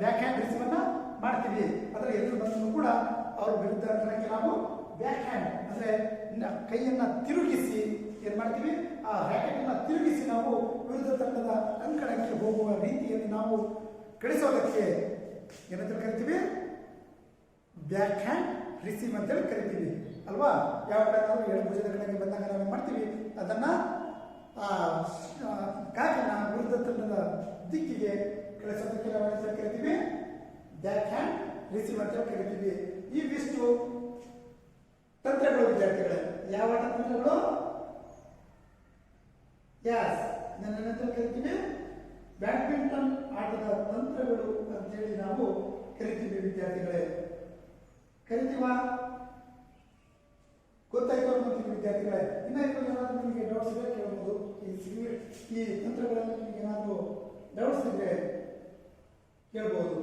ಬ್ಯಾಕ್ ಹ್ಯಾಂಡ್ ರಿಸೀವ್ ಅನ್ನ ಮಾಡ್ತೀವಿ. ಅದರ ಎದುರು ಬಂದರೂ ಕೂಡ ಅವ್ರ ವಿರುದ್ಧ ಅಂಕಣಕ್ಕೆ ನಾವು ಬ್ಯಾಕ್ ಹ್ಯಾಂಡ್ ಅಂದ್ರೆ ಕೈಯನ್ನ ತಿರುಗಿಸಿ ಏನ್ ಮಾಡ್ತೀವಿ, ಆ ರ್ಯಾಕೆಟ್ ಅನ್ನ ತಿರುಗಿಸಿ ನಾವು ವಿರುದ್ಧ ತಂಡದ ಅಂಕಣಕ್ಕೆ ಹೋಗುವ ರೀತಿಯಲ್ಲಿ ನಾವು ಕಳಿಸೋದಕ್ಕೆ ಏನಂತ ಕರಿತೀವಿ, ಬ್ಯಾಕ್ ಹ್ಯಾಂಡ್ ರಿಸೀವ್ ಅಂತೇಳಿ ಕರಿತೀವಿ ಅಲ್ವಾ. ಯಾವ ಕಡೆ ನಾವು ಎಡಭುಜದ ಕಡೆಗೆ ಬಂದಾಗ ನಾವೇನು ಮಾಡ್ತೀವಿ, ಅದನ್ನ ಕಾಕನ್ನ ವಿರುದ್ಧ ತಂಡದ ದಿಕ್ಕಿಗೆ ಕಳಿಸೋದಕ್ಕೆ ನಾವೇನು ಕರಿತೀವಿ, ಬ್ಯಾಕ್ ಹ್ಯಾಂಡ್ ರಿಸೀವ್ ಅಂತೇಳಿ ಕರಿತೀವಿ. ಇವಿಷ್ಟು ತಂತ್ರಗಳು ವಿದ್ಯಾರ್ಥಿಗಳೇ. ಯಾವ ತಂತ್ರಗಳು? ಯಾಸ್, ಏನಂತ ಕರಿತೀವಿ, ಬ್ಯಾಡ್ಮಿಂಟನ್ ಆಟದ ತಂತ್ರಗಳು ಅಂತೇಳಿ ನಾವು ಕರಿತೀವಿ ವಿದ್ಯಾರ್ಥಿಗಳೇ. ಕರಿತೀವಾ? ಗೊತ್ತಾಯ್ತು ಅಂತೀವಿ ವಿದ್ಯಾರ್ಥಿಗಳೇ. ಇನ್ನ ಏನಾದರೂ ನಿಮಗೆ ಡೌಟ್ಸ್ ಇದ್ರೆ ಕೇಳಬಹುದು. ಈ ತಂತ್ರಗಳಲ್ಲಿ ನಿಮಗೆ ಏನಾದರೂ ಡೌಟ್ಸ್ ಇದ್ರೆ ಕೇಳಬಹುದು.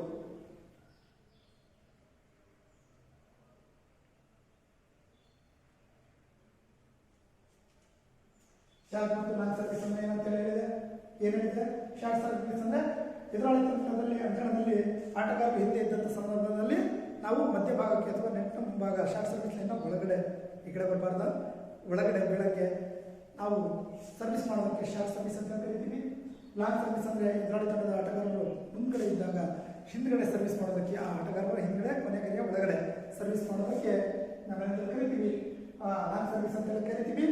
ಶಾರ್ಟ್ ಮತ್ತು ಲಾಂಗ್ ಸರ್ವಿಸ್ ಅಂದ್ರೆ ಏನಂತ ಹೇಳಿದೆ, ಏನು ಹೇಳಿದೆ? ಶಾರ್ಟ್ ಸರ್ವಿಸ್ ಅಂದ್ರೆ ಎದುರಾಳಿ ತಂತ್ರದಲ್ಲಿ ಅಂಕಣದಲ್ಲಿ ಆಟಗಾರರು ಹಿಂದೆ ಇದ್ದಂಥ ಸಂದರ್ಭದಲ್ಲಿ ನಾವು ಮಧ್ಯಭಾಗಕ್ಕೆ ಅಥವಾ ನೆಟ್ನ ಮುಂಭಾಗ ಶಾರ್ಟ್ ಸರ್ವಿಸ್ ಲೈನ್ನ ಒಳಗಡೆ, ಈ ಕಡೆ ಬರಬಾರ್ದು, ಒಳಗಡೆ ಬೀಳಕ್ಕೆ ನಾವು ಸರ್ವಿಸ್ ಮಾಡೋದಕ್ಕೆ ಶಾರ್ಟ್ ಸರ್ವಿಸ್ ಅಂತ ಕರಿತೀವಿ. ಲಾಂಗ್ ಸರ್ವಿಸ್ ಅಂದರೆ ಎದುರಾಳಿ ತಂಡದ ಆಟಗಾರರು ಮುಂದ್ಗಡೆ ಇದ್ದಾಗ ಹಿಂದ್ಗಡೆ ಸರ್ವಿಸ್ ಮಾಡೋದಕ್ಕೆ, ಆ ಆಟಗಾರರ ಹಿಂದ್ಗಡೆ ಕೊನೆಗರಿಯ ಒಳಗಡೆ ಸರ್ವಿಸ್ ಮಾಡೋದಕ್ಕೆ ನಾವೇನಾದ್ರೂ ಕರಿತೀವಿ ಲಾಂಗ್ ಸರ್ವಿಸ್ ಅಂತ ಕರಿತೀವಿ.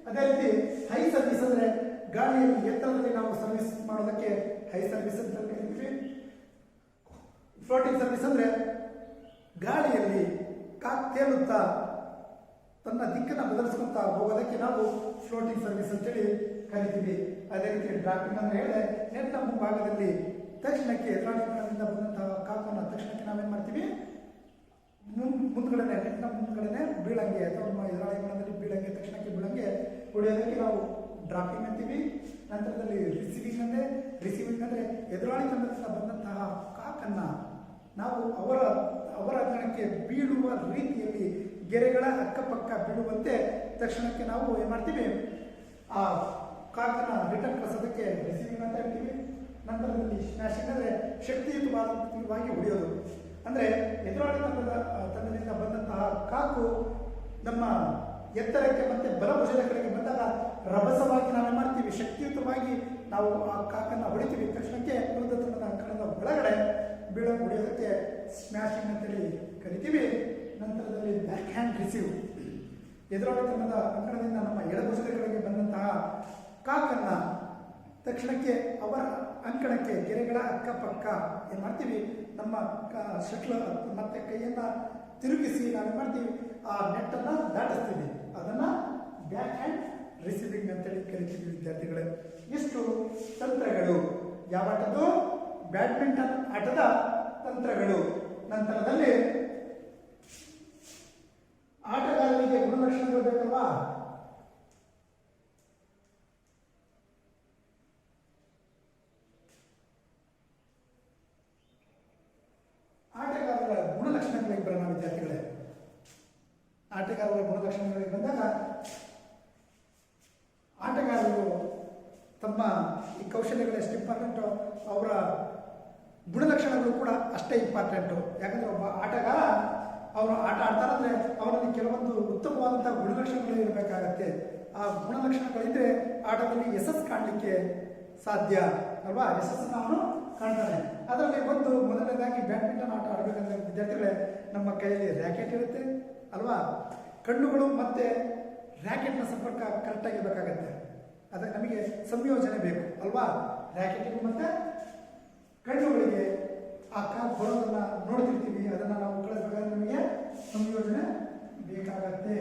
ಅದೇ ರೀತಿ ಹೈ ಸರ್ವಿಸ್ ಅಂದರೆ ಗಾಳಿಯಲ್ಲಿ ಎತ್ತರದಲ್ಲಿ ನಾವು ಸರ್ವಿಸ್ ಮಾಡೋದಕ್ಕೆ ಹೈ ಸರ್ವಿಸ್ ಅಂತ ಕರಿತೀವಿ. ಫ್ಲೋಟಿಂಗ್ ಸರ್ವಿಸ್ ಅಂದರೆ ಗಾಳಿಯಲ್ಲಿ ತೇಲುತ್ತಾ ತನ್ನ ದಿಕ್ಕನ್ನು ಬದಲಿಸ್ಕೊಂತ ಹೋಗೋದಕ್ಕೆ ನಾವು ಫ್ಲೋಟಿಂಗ್ ಸರ್ವಿಸ್ ಅಂತೇಳಿ ಕರಿತೀವಿ. ಅದೇ ರೀತಿ ಡ್ರಾಪಿಂಗ್ ಅಂತ ಹೇಳಿದ್ರೆ ನೆಟ್ನ ಮುಂಭಾಗದಲ್ಲಿ ತಕ್ಷಣಕ್ಕೆ ಎದುರಾಳಿಗಳಿಂದ ಬಂದಂತಹ ಕಾಕನ್ನು ತಕ್ಷಣಕ್ಕೆ ನಾವೇನು ಮಾಡ್ತೀವಿ, ಮುಂದ್ಗಡೆ ನೆಟ್ನ ಮುಂದ್ಗಡೆ ಬೀಳಂಗೆ ಅಥವಾ ಎದುರಾಳಿಗಳಲ್ಲಿ ಬೀಳಂಗೆ ತಕ್ಷಣಕ್ಕೆ ಬೀಳಂಗೆ ಹೊಡೆಯೋದಕ್ಕೆ ನಾವು ಡ್ರಾಪಿಂಗ್ ಅಂತೀವಿ. ನಂತರದಲ್ಲಿ ರಿಸೀವಿಂಗ್ ಅಂದರೆ ಎದುರಾಳಿ ತಂಡದಿಂದ ಬಂದಂತಹ ಕಾಕನ್ನು ನಾವು ಅವರ ಅಂಗಣಕ್ಕೆ ಬೀಳುವ ರೀತಿಯಲ್ಲಿ ಗೆರೆಗಳ ಅಕ್ಕಪಕ್ಕ ಬೀಳುವಂತೆ ತಕ್ಷಣಕ್ಕೆ ನಾವು ಏನು ಮಾಡ್ತೀವಿ, ಆ ಕಾಕನ್ನು ರಿಟರ್ನ್ ಕಳಿಸೋದಕ್ಕೆ ರಿಸೀವಿಂಗ್ ಅಂತ ಹೇಳ್ತೀವಿ. ನಂತರದಲ್ಲಿ ಸ್ಮ್ಯಾಶಿಂಗ್ ಅಂದರೆ ಶಕ್ತಿಯುತವಾಗಿ ಹೊಡೆಯೋದು. ಅಂದರೆ ಎದುರಾಳಿ ತಂಡದಿಂದ ಬಂದಂತಹ ಕಾಕು ನಮ್ಮ ಎತ್ತರಕ್ಕೆ ಮತ್ತೆ ಬಲಭುಜದ ಕಡೆಗೆ ಬಂದಾಗ ರಭಸವಾಗಿ ನಾವೇನು ಮಾಡ್ತೀವಿ, ಶಕ್ತಿಯುತವಾಗಿ ನಾವು ಆ ಕಾಕನ್ನು ಹೊಡಿತೀವಿ. ತಕ್ಷಣಕ್ಕೆ ವಿರುದ್ಧ ತಂಡದ ಅಂಕಣದ ಒಳಗಡೆ ಹೊಡೆಯೋದಕ್ಕೆ ಸ್ಮ್ಯಾಶಿಂಗ್ ಅಂತೇಳಿ ಕರಿತೀವಿ. ನಂತರದಲ್ಲಿ ಬ್ಯಾಕ್ ಹ್ಯಾಂಡ್ ರಿಸೀವ್, ಎದುರಾಳಿ ತಂಡದ ಅಂಕಣದಿಂದ ನಮ್ಮ ಎಡಭುಜದ ಕಡೆಗೆ ಬಂದಂತಹ ಕಾಕನ್ನು ತಕ್ಷಣಕ್ಕೆ ಅವರ ಅಂಕಣಕ್ಕೆ ಗೆರೆಗಳ ಅಕ್ಕಪಕ್ಕ ಏನು ಮಾಡ್ತೀವಿ, ನಮ್ಮ ಶಟ್ಲ್ ಮತ್ತೆ ಕೈಯನ್ನು ತಿರುಗಿಸಿ ನಾವೇನು ಮಾಡ್ತೀವಿ, ಆ ನೆಟ್ಟನ್ನು ದಾಟಿಸ್ತೀವಿ. ಅದನ್ನು ಬ್ಯಾಕ್ ಹ್ಯಾಂಡ್ ರಿಸೀವಿಂಗ್ ಅಂತೇಳಿ ಕರಿತೀವಿ ವಿದ್ಯಾರ್ಥಿಗಳೇ. ಇಷ್ಟು ತಂತ್ರಗಳು ಯಾವ ಆಟದ್ದು? ಬ್ಯಾಡ್ಮಿಂಟನ್ ಆಟದ ತಂತ್ರಗಳು. ನಂತರದಲ್ಲಿ ಆಟಗಾರರಿಗೆ ಗುಣಲಕ್ಷಣಗಳು ಬೇಕಲ್ವಾ? ಆಟಗಾರರ ಗುಣಲಕ್ಷಣಗಳಿಗೆ ಬರೋಣ ವಿದ್ಯಾರ್ಥಿಗಳೇ. ಆಟಗಾರರ ಗುಣಲಕ್ಷಣಗಳಿಗೆ ಬಂದಾಗ ಆಟಗಾರರು ತಮ್ಮ ಈ ಕೌಶಲ್ಯಗಳು ಎಷ್ಟು ಇಂಪಾರ್ಟೆಂಟು, ಅವರ ಗುಣಲಕ್ಷಣಗಳು ಕೂಡ ಅಷ್ಟೇ ಇಂಪಾರ್ಟೆಂಟು. ಯಾಕಂದರೆ ಒಬ್ಬ ಆಟಗಾರ ಅವರು ಆಟ ಆಡ್ತಾರಂದ್ರೆ ಅವರಲ್ಲಿ ಕೆಲವೊಂದು ಉತ್ತಮವಾದಂಥ ಗುಣಲಕ್ಷಣಗಳು ಇರಬೇಕಾಗತ್ತೆ. ಆ ಗುಣಲಕ್ಷಣಗಳಿದ್ರೆ ಆಟದಲ್ಲಿ ಯಶಸ್ಸು ಕಾಣಲಿಕ್ಕೆ ಸಾಧ್ಯ ಅಲ್ವಾ? ಯಶಸ್ಸನ್ನು ಅವನು ಕಾಣ್ತಾನೆ. ಅದರಲ್ಲಿ ಒಂದು ಮೊದಲನೇದಾಗಿ ಬ್ಯಾಡ್ಮಿಂಟನ್ ಆಟ ಆಡಬೇಕಂದ್ರೆ ವಿದ್ಯಾರ್ಥಿಗಳೇ ನಮ್ಮ ಕೈಯಲ್ಲಿ ರ್ಯಾಕೆಟ್ ಇರುತ್ತೆ ಅಲ್ವಾ? ಕಣ್ಣುಗಳು ಮತ್ತು ರ್ಯಾಕೆಟ್ನ ಸಂಪರ್ಕ ಕರೆಕ್ಟಾಗಿರಬೇಕಾಗತ್ತೆ. ಅದಕ್ಕೆ ನಮಗೆ ಸಂಯೋಜನೆ ಬೇಕು ಅಲ್ವಾ? ರ್ಯಾಕೆಟಿಗೂ ಮತ್ತು ಕಣ್ಣುಗಳಿಗೆ ಆ ಕಾಲು ಬರೋದನ್ನು ನೋಡ್ತಿರ್ತೀವಿ, ಅದನ್ನು ನಾವು ಕಳಿಸ್ಬೇಕಾದ್ರೆ ನಮಗೆ ಸಂಯೋಜನೆ ಬೇಕಾಗತ್ತೆ.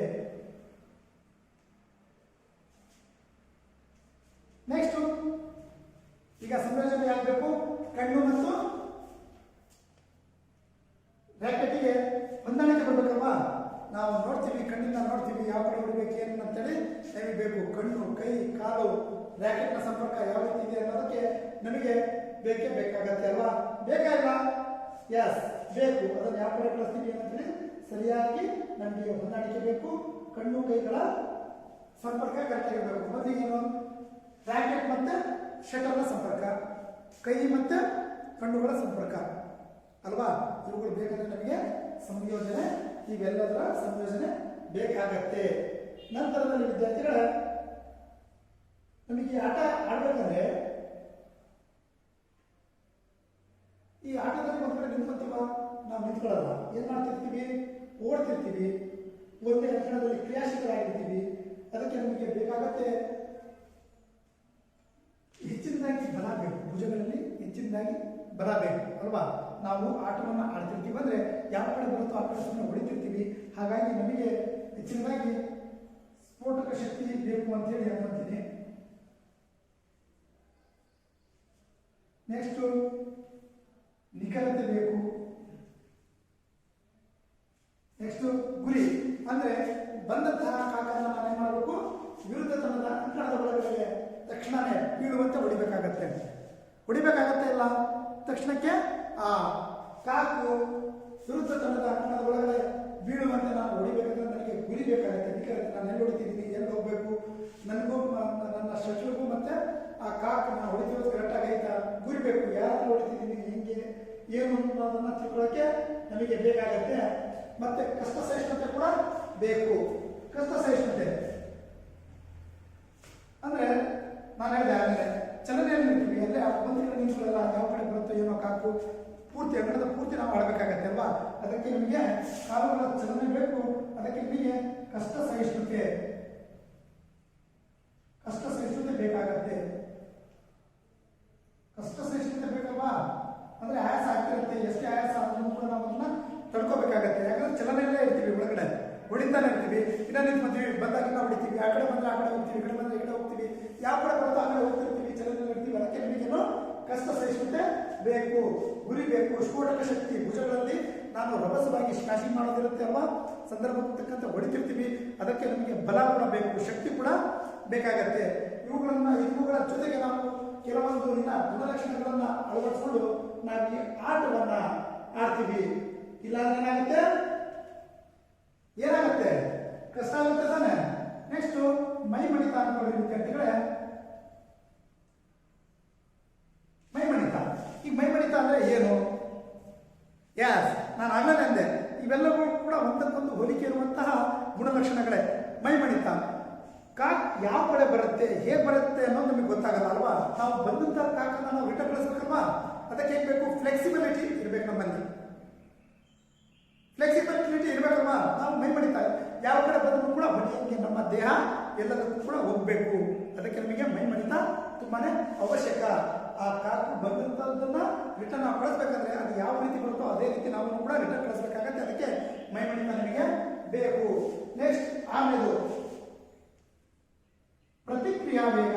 ನೆಕ್ಸ್ಟ್ ಈಗ ಸಂಯೋಜನೆ ಆಗಬೇಕು. ಕಣ್ಣು ಮತ್ತು ರ್ಯಾಕೆಟಿಗೆ ಹೊಂದಾಣಿಕೆ ಬರಬೇಕಲ್ವಾ? ನಾವು ನೋಡ್ತೀವಿ, ಕಣ್ಣಿಂದ ನೋಡ್ತೀವಿ ಯಾವ ಕಡೆ ಹೊಡಿಬೇಕು ಏನು ಅಂತೇಳಿ ನಮಗೆ ಬೇಕು. ಕಣ್ಣು, ಕೈ, ಕಾಲು, ರ್ಯಾಕೆಟ್ನ ಸಂಪರ್ಕ ಯಾವ ರೀತಿ ಇದೆ ಅನ್ನೋದಕ್ಕೆ ನಮಗೆ ಬೇಕೇ ಬೇಕಾಗತ್ತೆ ಅಲ್ವಾ? ಬೇಕಾಗಿಲ್ಲ? ಎಸ್ ಬೇಕು. ಅದನ್ನು ಯಾವ ಕಡೆ ಕಳಿಸ್ತೀವಿ ಏನಂತೇಳಿ ಸರಿಯಾಗಿ ನಮಗೆ ಹೊಂದಾಣಿಕೆ ಬೇಕು. ಕಣ್ಣು ಕೈಗಳ ಸಂಪರ್ಕ ಕರೆಕ್ಟ್ ಆಗಿರಬೇಕು. ಮೊದಲಿಗೇನು ರ್ಯಾಕೆಟ್ ಮತ್ತು ಶಟರ್ನ ಸಂಪರ್ಕ, ಕೈ ಮತ್ತು ಕಣ್ಣುಗಳ ಸಂಪರ್ಕ ಅಲ್ವಾ? ಇವುಗಳು ಬೇಕಾದ್ರೆ ನಮಗೆ ಸಂಯೋಜನೆ, ಇವೆಲ್ಲದರ ಸಂಯೋಜನೆ ಬೇಕಾಗತ್ತೆ. ನಂತರದಲ್ಲಿ ವಿದ್ಯಾರ್ಥಿಗಳ ನಮಗೆ ಆಟ ಆಡಬೇಕಾದ್ರೆ ಈ ಆಟದಲ್ಲಿ ಒಂದು ಕಡೆ ನಿಂತ್ಕೊತೀವ, ನಾವು ನಿಂತ್ಕೊಳ್ಳಲ್ಲ. ಏನು ಮಾಡ್ತಿರ್ತೀವಿ? ಓಡ್ತಿರ್ತೀವಿ, ಒಂದೇ ಅಂಕಣದಲ್ಲಿ ಕ್ರಿಯಾಶೀಲರಾಗಿರ್ತೀವಿ. ಅದಕ್ಕೆ ನಮಗೆ ಬೇಕಾಗತ್ತೆ ಹೆಚ್ಚಿನದಾಗಿ ಬಲ ಬೇಕು, ಭುಜಗಳಲ್ಲಿ ಹೆಚ್ಚಿನದಾಗಿ ಬಲ ಬೇಕು ಅಲ್ವಾ? ನಾವು ಆಟವನ್ನು ಆಡ್ತಿರ್ತೀವಿ ಅಂದರೆ ಯಾವ ಕಡೆ ಬರುತ್ತೋ ಆ ಕಡೆ ಸುಮ್ಮನೆ ಹೊಡಿತಿರ್ತೀವಿ. ಹಾಗಾಗಿ ನಮಗೆ ಹೆಚ್ಚಿನದಾಗಿ ಸ್ಫೋಟಕ ಶಕ್ತಿ ಬೇಕು ಅಂತೇಳಿ ಹೇಳ್ಕೊತೀನಿ. ನೆಕ್ಸ್ಟು ನಿಖರತೆ ಬೇಕು. ನೆಕ್ಸ್ಟು ಗುರಿ ಅಂದರೆ ಬಂದಂತಹ ಕಾಕನ್ನು ನಾವೇನು ಮಾಡಬೇಕು, ವಿರುದ್ಧ ತಂಡದ ಅಂಕಣದ ಒಳಗಡೆ ತಕ್ಷಣವೇ ಬೀಳುವಂತೆ ಹೊಡಿಬೇಕಾಗತ್ತೆ. ಇಲ್ಲ ತಕ್ಷಣಕ್ಕೆ ಆ ಕಾಕು ವಿರುದ್ಧ ತಂಡದ ಅಂಕಣದ ಒಳಗಡೆ ಬೀಳುವಂತೆ ನಾನು ಹೊಡಿಬೇಕಂದ್ರೆ ನನಗೆ ಗುರಿ ಬೇಕಾಗುತ್ತೆ. ನಿಖರತೆ, ನಾನು ಎಲ್ಲಿ ಹೊಡಿತಿದ್ದೀನಿ, ಎಲ್ಲಿ ಹೋಗಬೇಕು, ನನಗೂ ನನ್ನ ಶಟ್ಲಿಗೂ ಮತ್ತೆ ಆ ಕಾಕನ್ನ ಹೊಡಿತಿರೋದು ಕರೆಕ್ಟಾಗಿ ಆಯ್ತಾ, ಗುರಿ ಬೇಕು, ಯಾರು ಹೊಡಿತಿದ್ದೀವಿ, ಹೆಂಗೆ ಏನು ಅನ್ನೋದನ್ನ ತಿಳ್ಕೊಳ್ಳೋಕೆ ನಮಗೆ ಬೇಕಾಗತ್ತೆ. ಮತ್ತೆ ಕಷ್ಟ ಸಹಿಷ್ಣುತೆ ಕೂಡ ಬೇಕು. ಕಷ್ಟ ಸಹಿಷ್ಣುತೆ ಅಂದ್ರೆ ನಾನು ಹೇಳಿದೆ ಆಮೇಲೆ ಚಲನೆಯಲ್ಲಿ ನಿಂತೀವಿ, ಅಂದ್ರೆ ಆ ಒಂದು ಕಡೆ ನಿಂತ್ಕೊಳ್ಳಲ್ಲ, ಯಾವ ಕಡೆ ಬರುತ್ತೋ ಏನೋ ಕಾಕು ಪೂರ್ತಿ ಅಂಗಣದ ಪೂರ್ತಿ ನಾವು ಆಡಬೇಕಾಗತ್ತೆ ಅಲ್ವಾ. ಅದಕ್ಕೆ ನಿಮಗೆ ಕಾಲುಗಳ ಚಲನೆ ಬೇಕು. ಅದಕ್ಕೆ ನಿಮಗೆ ಕಷ್ಟ ಸಹಿಷ್ಣುತೆ ಬೇಕಾಗತ್ತೆ. ಕಷ್ಟ ಸಹಿಷ್ಣುತೆ ಬೇಕಲ್ವಾ, ಅಂದ್ರೆ ಆಯಾಸ ಆಗ್ತಿರುತ್ತೆ. ಎಷ್ಟೇ ಆಯಾಸ ಆದ್ರೂ ಕೂಡ ನಾವು ಅದನ್ನ ತಡ್ಕೋಬೇಕಾಗತ್ತೆ. ಯಾಕಂದ್ರೆ ಚಲನೆಯಲ್ಲೇ ಇರ್ತೀವಿ, ಒಳಗಡೆ ಹೊಡಿತಾನೆ ಇರ್ತೀವಿ. ಇನ್ನ ನಿಂತ್ಕೊಂತೀವಿ, ಬಂದಾಗ ಇನ್ನ ಹೊಡಿತೀವಿ, ಆ ಕಡೆ ಬಂದ್ರೆ ಆ ಕಡೆ ಹೋಗ್ತೀವಿ, ಈ ಕಡೆ ಬಂದ್ರೆ ಈ ಕಡೆ ಹೋಗ್ತೀವಿ, ಯಾವ ಕಡೆ ಬರುತ್ತೋ ಆ ಕಡೆ ಹೋಗ್ತಿರ್ತೀವಿ, ಚಲನೆಯಲ್ಲಿ ಇರ್ತೀವಿ. ಅದಕ್ಕೆ ನಿಮಗೇನು ಕಷ್ಟ ಸಹಿಷ್ಣುತೆ ಬೇಕು, ಗುರಿ ಬೇಕು, ಸ್ಫೋಟಕ ಶಕ್ತಿ. ಭುಜಗಳಲ್ಲಿ ನಾನು ರಭಸವಾಗಿ ಸ್ಮ್ಯಾಶಿಂಗ್ ಮಾಡೋದಿರುತ್ತೆ ಅಲ್ವಾ, ಸಂದರ್ಭಕ್ಕೆ ತಕ್ಕಂತೆ ಹೊಡಿತಿರ್ತೀವಿ. ಅದಕ್ಕೆ ನಮಗೆ ಬಲ ಕೂಡ ಬೇಕು, ಶಕ್ತಿ ಕೂಡ ಬೇಕಾಗತ್ತೆ. ಇವುಗಳ ಜೊತೆಗೆ ನಾವು ಕೆಲವೊಂದು ಗುಣಲಕ್ಷಣಗಳನ್ನ ಅಳವಡಿಸಿಕೊಂಡು ನಾವು ಈ ಆಟವನ್ನ ಆಡ್ತೀವಿ. ಇಲ್ಲ ಏನಾಗುತ್ತೆ ಕಷ್ಟ ಆಗುತ್ತೆ ತಾನೆ. ನೆಕ್ಸ್ಟ್ ಮೈ ಮಣಿತ ಅನ್ಕೊಳ್ಳಿ ವಿದ್ಯಾರ್ಥಿಗಳೇ. ಮೈ ಮಣಿತ, ಈ ಮೈ ಮಣಿತ ಅಂದ್ರೆ ಏನು? ನಾನು ಆಗಲೇ ಅಂದೆ, ಇವೆಲ್ಲವೂ ಕೂಡ ಒಂದಕ್ಕೊಂದು ಹೋಲಿಕೆ ಇರುವಂತಹ ಗುಣಲಕ್ಷಣಗಳೇ. ಮೈ ಮಣಿತ ಕಾಕ್ ಯಾವ ಕಡೆ ಬರುತ್ತೆ, ಹೇಗೆ ಬರುತ್ತೆ ಅನ್ನೋದು ನಮಗೆ ಗೊತ್ತಾಗಲ್ಲ ಅಲ್ವಾ. ನಾವು ಬಂದಂತ ಕಾಕನ್ನ ನಾವು ರಿಟರ್ನ್ ಕಳಿಸ್ಬೇಕಲ್ವಾ. ಅದಕ್ಕೆ ಏನ್ ಬೇಕು? ಫ್ಲೆಕ್ಸಿಬಿಲಿಟಿ ಇರ್ಬೇಕು ನಮ್ಮಲ್ಲಿ. ಫ್ಲೆಕ್ಸಿಬಿಲಿಟಿ ಇರ್ಬೇಕಲ್ವಾ. ನಾವು ಮೈ ಮಣಿತ ಯಾವ ಕಡೆ ಬಂದರೂ ಕೂಡ ಹೊಡೆಯಂಗೆ ನಮ್ಮ ದೇಹ ಎಲ್ಲದಕ್ಕೂ ಕೂಡ ಹೋಗ್ಬೇಕು. ಅದಕ್ಕೆ ನಮಗೆ ಮೈ ಮಣಿತ ತುಂಬಾನೇ ಅವಶ್ಯಕ. ಆ ಕಾಕು ಬಂದಂತದ್ದನ್ನ ರಿಟರ್ನ್ ನಾವು ಕಳಿಸ್ಬೇಕಂದ್ರೆ ಅದು ಯಾವ ರೀತಿ ಬರುತ್ತೋ ಅದೇ ರೀತಿ ನಾವು ಕೂಡ ರಿಟರ್ನ್ ಕಳಿಸ್ಬೇಕಾಗತ್ತೆ. ಅದಕ್ಕೆ ಮೈ ಮಣಿತ ನಮಗೆ ಬೇಕು. ನೆಕ್ಸ್ಟ್ ಆಮೇಲೆ ಪ್ರತಿಕ್ರಿಯಾ ವೇಗ.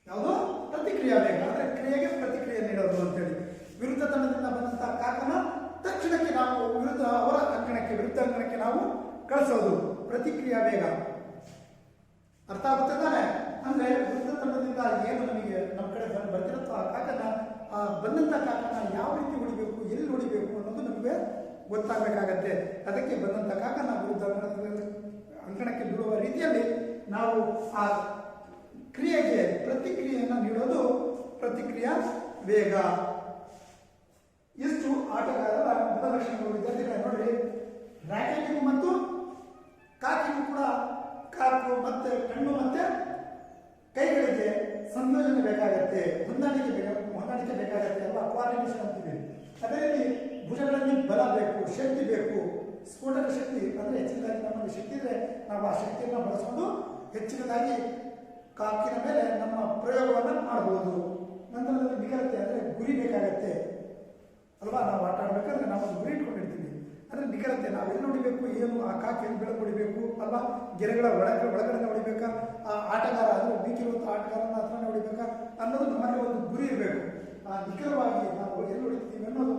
ಯಾವುದು? ಪ್ರತಿಕ್ರಿಯಾ ವೇಗ ಅಂದ್ರೆ ಕ್ರಿಯೆಗೆ ಪ್ರತಿಕ್ರಿಯೆ ನೀಡೋದು ಅಂತೇಳಿ. ವಿರುದ್ಧ ತಂಡದಿಂದ ಬಂದಂತಹ ಕಾಕನ ತಕ್ಷಣಕ್ಕೆ ನಾವು ಅವರ ವಿರುದ್ಧ ಅಂಕಣಕ್ಕೆ ನಾವು ಕಳಿಸೋದು ಪ್ರತಿಕ್ರಿಯಾ ವೇಗ. ಅರ್ಥ ಆಗುತ್ತೆ ತಾನೆ? ಅಂದ್ರೆ ವಿರುದ್ಧ ತಂಡದಿಂದ ಏನು ನಮಗೆ ನಮ್ಮ ಕಡೆ ಬರ್ತಿರುತ್ತೋ ಆ ಕಾಕನ, ಆ ಬಂದಂತ ಕಾಕನ ಯಾವ ರೀತಿ ಹೊಡಿಬೇಕು, ಎಲ್ಲಿ ಹೊಡಿಬೇಕು ಅನ್ನೋದು ನಮಗೆ ಗೊತ್ತಾಗಬೇಕಾಗತ್ತೆ. ಅದಕ್ಕೆ ಬಂದಂತ ಕಾಕನ ವಿರುದ್ಧ ಅಂಕಣಕ್ಕೆ ಬೀಳುವ ರೀತಿಯಲ್ಲಿ ನಾವು ಆ ಕ್ರಿಯೆಗೆ ಪ್ರತಿಕ್ರಿಯೆಯನ್ನು ನೀಡೋದು ಪ್ರತಿಕ್ರಿಯಾ ವೇಗ. ಇಷ್ಟು ಆಟಗಾರರ ಗುಣಲಕ್ಷಣಗಳು ವಿದ್ಯಾರ್ಥಿಗಳೇ. ನೋಡ್ರಿ, ರ್ಯಾಕೆಟಿಗೂ ಮತ್ತು ಕಾಕಿಗೂ ಕೂಡ ಕಾಕು ಮತ್ತೆ ಕಣ್ಣು ಮತ್ತೆ ಕೈಗಳಿಗೆ ಸಂಯೋಜನೆ ಬೇಕಾಗತ್ತೆ, ಹೊಂದಾಣಿಕೆ ಬೇಕಾಗತ್ತೆ ಅಲ್ವಾ, ಕೋಆರ್ಡಿನೇಷನ್ ಅಂತೀವಿ. ಅದೇ ರೀತಿ ಭುಜಗಳಲ್ಲಿ ಬಲ ಬೇಕು, ಶಕ್ತಿ ಬೇಕು. ಸ್ಫೋಟಕ ಶಕ್ತಿ ಅಂದ್ರೆ ಹೆಚ್ಚಿನದಾಗಿ ನಮ್ಮಲ್ಲಿ ಶಕ್ತಿ ಇದ್ರೆ ನಾವು ಆ ಶಕ್ತಿಯನ್ನು ಬಳಸಿಕೊಂಡು ಹೆಚ್ಚಿನದಾಗಿ ಕಾಕಿನ ಮೇಲೆ ನಮ್ಮ ಪ್ರಯೋಗವನ್ನು ಮಾಡಬಹುದು. ನಂತರದಲ್ಲಿ ನಿಖರತೆ ಅಂದ್ರೆ ಗುರಿ ಬೇಕಾಗತ್ತೆ ಅಲ್ವಾ. ನಾವು ಆಟ ಆಡ್ಬೇಕಾದ್ರೆ ನಾವು ಒಂದು ಗುರಿ ಇಟ್ಕೊಂಡಿರ್ತೀವಿ. ಅಂದ್ರೆ ನಿಖರತೆ, ನಾವು ಎಲ್ಲಿ ಹೊಡಿಬೇಕು, ಏನು ಆ ಕಾಕಿ ಎಲ್ಲಿ ಬೆಳಕು ಹೊಡಿಬೇಕು ಅಲ್ವಾ, ಗೆರೆಗಳ ಒಳಗಡೆ ಹೊಡಿಬೇಕಾ, ಆ ಆಟಗಾರ ಅಂದ್ರೆ ಬೀಕಿರುವಂತಹ ಆಟಗಾರನ ಹತ್ರನೇ ಹೊಡಿಬೇಕಾ ಅನ್ನೋದು ನಮ್ಮಲ್ಲಿ ಒಂದು ಗುರಿ ಇರಬೇಕು. ಆ ನಿಖರವಾಗಿ ನಾವು ಎಲ್ಲಿ ಹೊಡಿತೀವಿ ಅನ್ನೋದು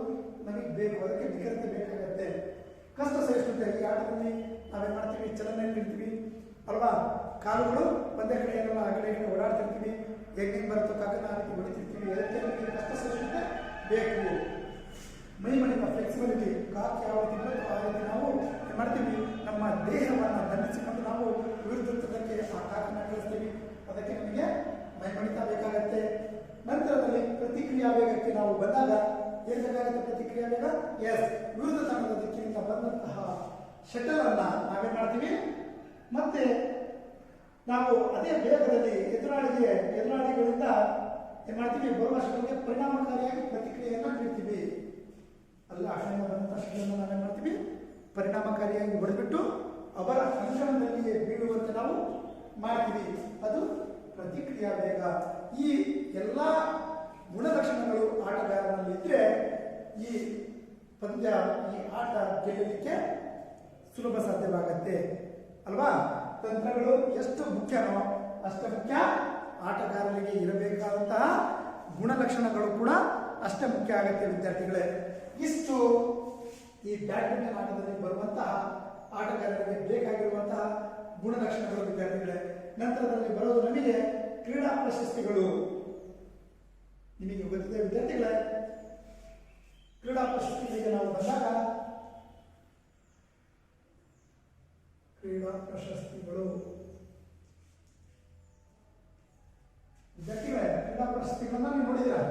ನಮಗೆ ಬೇಕು. ಅದಕ್ಕೆ ನಿಖರತೆ ಬೇಕಾಗತ್ತೆ. ಕಷ್ಟ ಸಹಿಷ್ಣುತೆ, ಈ ಆಟದಲ್ಲಿ ನಾವೇನ್ ಮಾಡ್ತೀವಿ, ಚಲನೆಯಲ್ಲಿ ಇರ್ತೀವಿ ಅಲ್ವಾ, ಕಾಲುಗಳು ಒಂದೇ ಕಡೆ ಏನಲ್ಲ ಆ ಕಡೆ ಓಡಾಡ್ತಿರ್ತೀವಿ, ಹೆಂಗೆ ಬರುತ್ತೋ ಕಾಕನ ಆ ರೀತಿ ಹೊಡಿತಿರ್ತೀವಿ. ಅದಕ್ಕೆ ನಮಗೆ ಕಷ್ಟ ಸಹಿಷ್ಣುತೆ ಬೇಕು. ಮೈ ಮಣಿತ ಫ್ಲೆಕ್ಸಿಬಿಲಿಟಿ, ಕಾಕಿ ಯಾವ ರೀತಿ ಬರುತ್ತೋ ಆ ರೀತಿ ನಾವು ಏನು ಮಾಡ್ತೀವಿ, ನಮ್ಮ ದೇಹವನ್ನು ದಂಡಿಸಿಕೊಂಡು ನಾವು ವಿರುದ್ಧಕ್ಕೆ ಆ ಕಾಕನ್ನ ಕಳಿಸ್ತೀವಿ. ಅದಕ್ಕೆ ನಮಗೆ ಮೈ ಮಣಿತ ಬೇಕಾಗತ್ತೆ. ನಂತರದಲ್ಲಿ ಪ್ರತಿಕ್ರಿಯಾ ವೇಗಕ್ಕೆ ನಾವು ಬಂದಾಗ ಏನ್ ಬೇಕಾಗುತ್ತೆ? ಪ್ರತಿಕ್ರಿಯಾ ವೇಗ. ವಿರುದ್ಧ ತಂಡದ ದಿಕ್ಕಿನಿಂದ ಬಂದಂತಹ ಶಟಲ್ ಅನ್ನ ನಾವೇನ್ ಮಾಡ್ತೀವಿ, ಮತ್ತೆ ನಾವು ಅದೇ ವೇಗದಲ್ಲಿ ಎದುರಾಳಿಗಳಿಂದ ಏನ್ ಮಾಡ್ತೀವಿ, ಬರುವ ಶಟಲ್ಗೆ ಪರಿಣಾಮಕಾರಿಯಾಗಿ ಪ್ರತಿಕ್ರಿಯೆಯನ್ನ ನೀಡ್ತೀವಿ. ಅಲ್ಲ ಆಟದಿಂದ ಬಂದಂತಹ ಶಟಲನ್ನು ನಾವೇನ್ ಮಾಡ್ತೀವಿ, ಪರಿಣಾಮಕಾರಿಯಾಗಿ ಹೊಡೆದ್ಬಿಟ್ಟು ಅವರ ಅಂಕಣದಲ್ಲಿಯೇ ಬೀಳುವಂತೆ ನಾವು ಮಾಡ್ತೀವಿ. ಅದು ಪ್ರತಿಕ್ರಿಯಾ ವೇಗ. ಈ ಎಲ್ಲ ಗುಣಲಕ್ಷಣಗಳು ಆಟಗಾರನಲ್ಲಿ ಇದ್ರೆ ಈ ಪಂದ್ಯ, ಈ ಆಟ ಗೆಲ್ಲಲಿಕ್ಕೆ ಸುಲಭ ಸಾಧ್ಯವಾಗತ್ತೆ ಅಲ್ವಾ. ತಂತ್ರಗಳು ಎಷ್ಟು ಮುಖ್ಯನೋ ಅಷ್ಟೇ ಮುಖ್ಯ ಆಟಗಾರರಿಗೆ ಇರಬೇಕಾದಂತಹ ಗುಣಲಕ್ಷಣಗಳು ಕೂಡ ಅಷ್ಟೇ ಮುಖ್ಯ ಆಗುತ್ತೆ ವಿದ್ಯಾರ್ಥಿಗಳೇ. ಇಷ್ಟು ಈ ಬ್ಯಾಡ್ಮಿಂಟನ್ ಆಟದಲ್ಲಿ ಬರುವಂತಹ ಆಟಗಾರರಿಗೆ ಬೇಕಾಗಿರುವಂತಹ ಗುಣಲಕ್ಷಣಗಳು ವಿದ್ಯಾರ್ಥಿಗಳೇ. ನಂತರದಲ್ಲಿ ಬರೋದು ನಮಗೆ ಕ್ರೀಡಾ ಪ್ರಶಸ್ತಿಗಳು. ನಿಮಗೆ ಗೊತ್ತಿದೆ ವಿದ್ಯಾರ್ಥಿಗಳೇ, ಕ್ರೀಡಾ ಪ್ರಶಸ್ತಿಗಳಿಗೆ ನಾವು ಬಂದಾಗ ಕ್ರೀಡಾ ಪ್ರಶಸ್ತಿಗಳು. ವಿದ್ಯಾರ್ಥಿಗಳೇ, ಕ್ರೀಡಾ ಪ್ರಶಸ್ತಿಗಳನ್ನ ನೀವು ನೋಡಿದ್ದೀರಾ.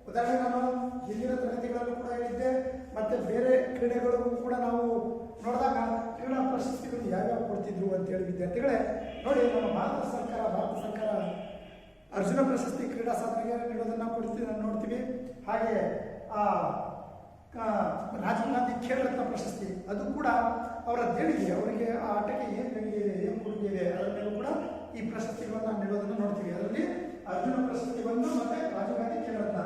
ಉದಾಹರಣೆ ನಾನು ಹಿಂದಿನ ತರಗತಿಗಳಲ್ಲೂ ಕೂಡ ಹೇಳಿದ್ದೆ, ಮತ್ತೆ ಬೇರೆ ಕ್ರೀಡೆಗಳಿಗೂ ಕೂಡ ನಾವು ನೋಡಿದಾಗ ಕ್ರೀಡಾ ಪ್ರಶಸ್ತಿಗಳು ಯಾವ್ಯಾವ ಕೊಡ್ತಿದ್ರು ಅಂತೇಳಿ. ವಿದ್ಯಾರ್ಥಿಗಳೇ ನೋಡಿ, ನಮ್ಮ ಭಾರತ ಸರ್ಕಾರ ಅರ್ಜುನ ಪ್ರಶಸ್ತಿ ಕ್ರೀಡಾ ಸಾಧನೆಗೆ ನೀಡೋದನ್ನ ನೋಡ್ತೀವಿ. ಹಾಗೆ ರಾಜೀವ್ ಗಾಂಧಿ ಖೇಲ್ ರತ್ನ ಪ್ರಶಸ್ತಿ, ಅದು ಕೂಡ ಅವರ ದೇಣಿಗೆ, ಅವರಿಗೆ ಆ ಆಟಕ್ಕೆ ಏನು ಕೊಡುಗೆ ಇದೆ ಅದರ ಮೇಲೂ ಕೂಡ ಈ ಪ್ರಶಸ್ತಿಗಳನ್ನ ನೀಡೋದನ್ನು ನೋಡ್ತೀವಿ. ಅದರಲ್ಲಿ ಅರ್ಜುನ ಪ್ರಶಸ್ತಿ ಒಂದು, ಮತ್ತೆ ರಾಜೀವ್ ಗಾಂಧಿ ಖೇಲ್ ರತ್ನ.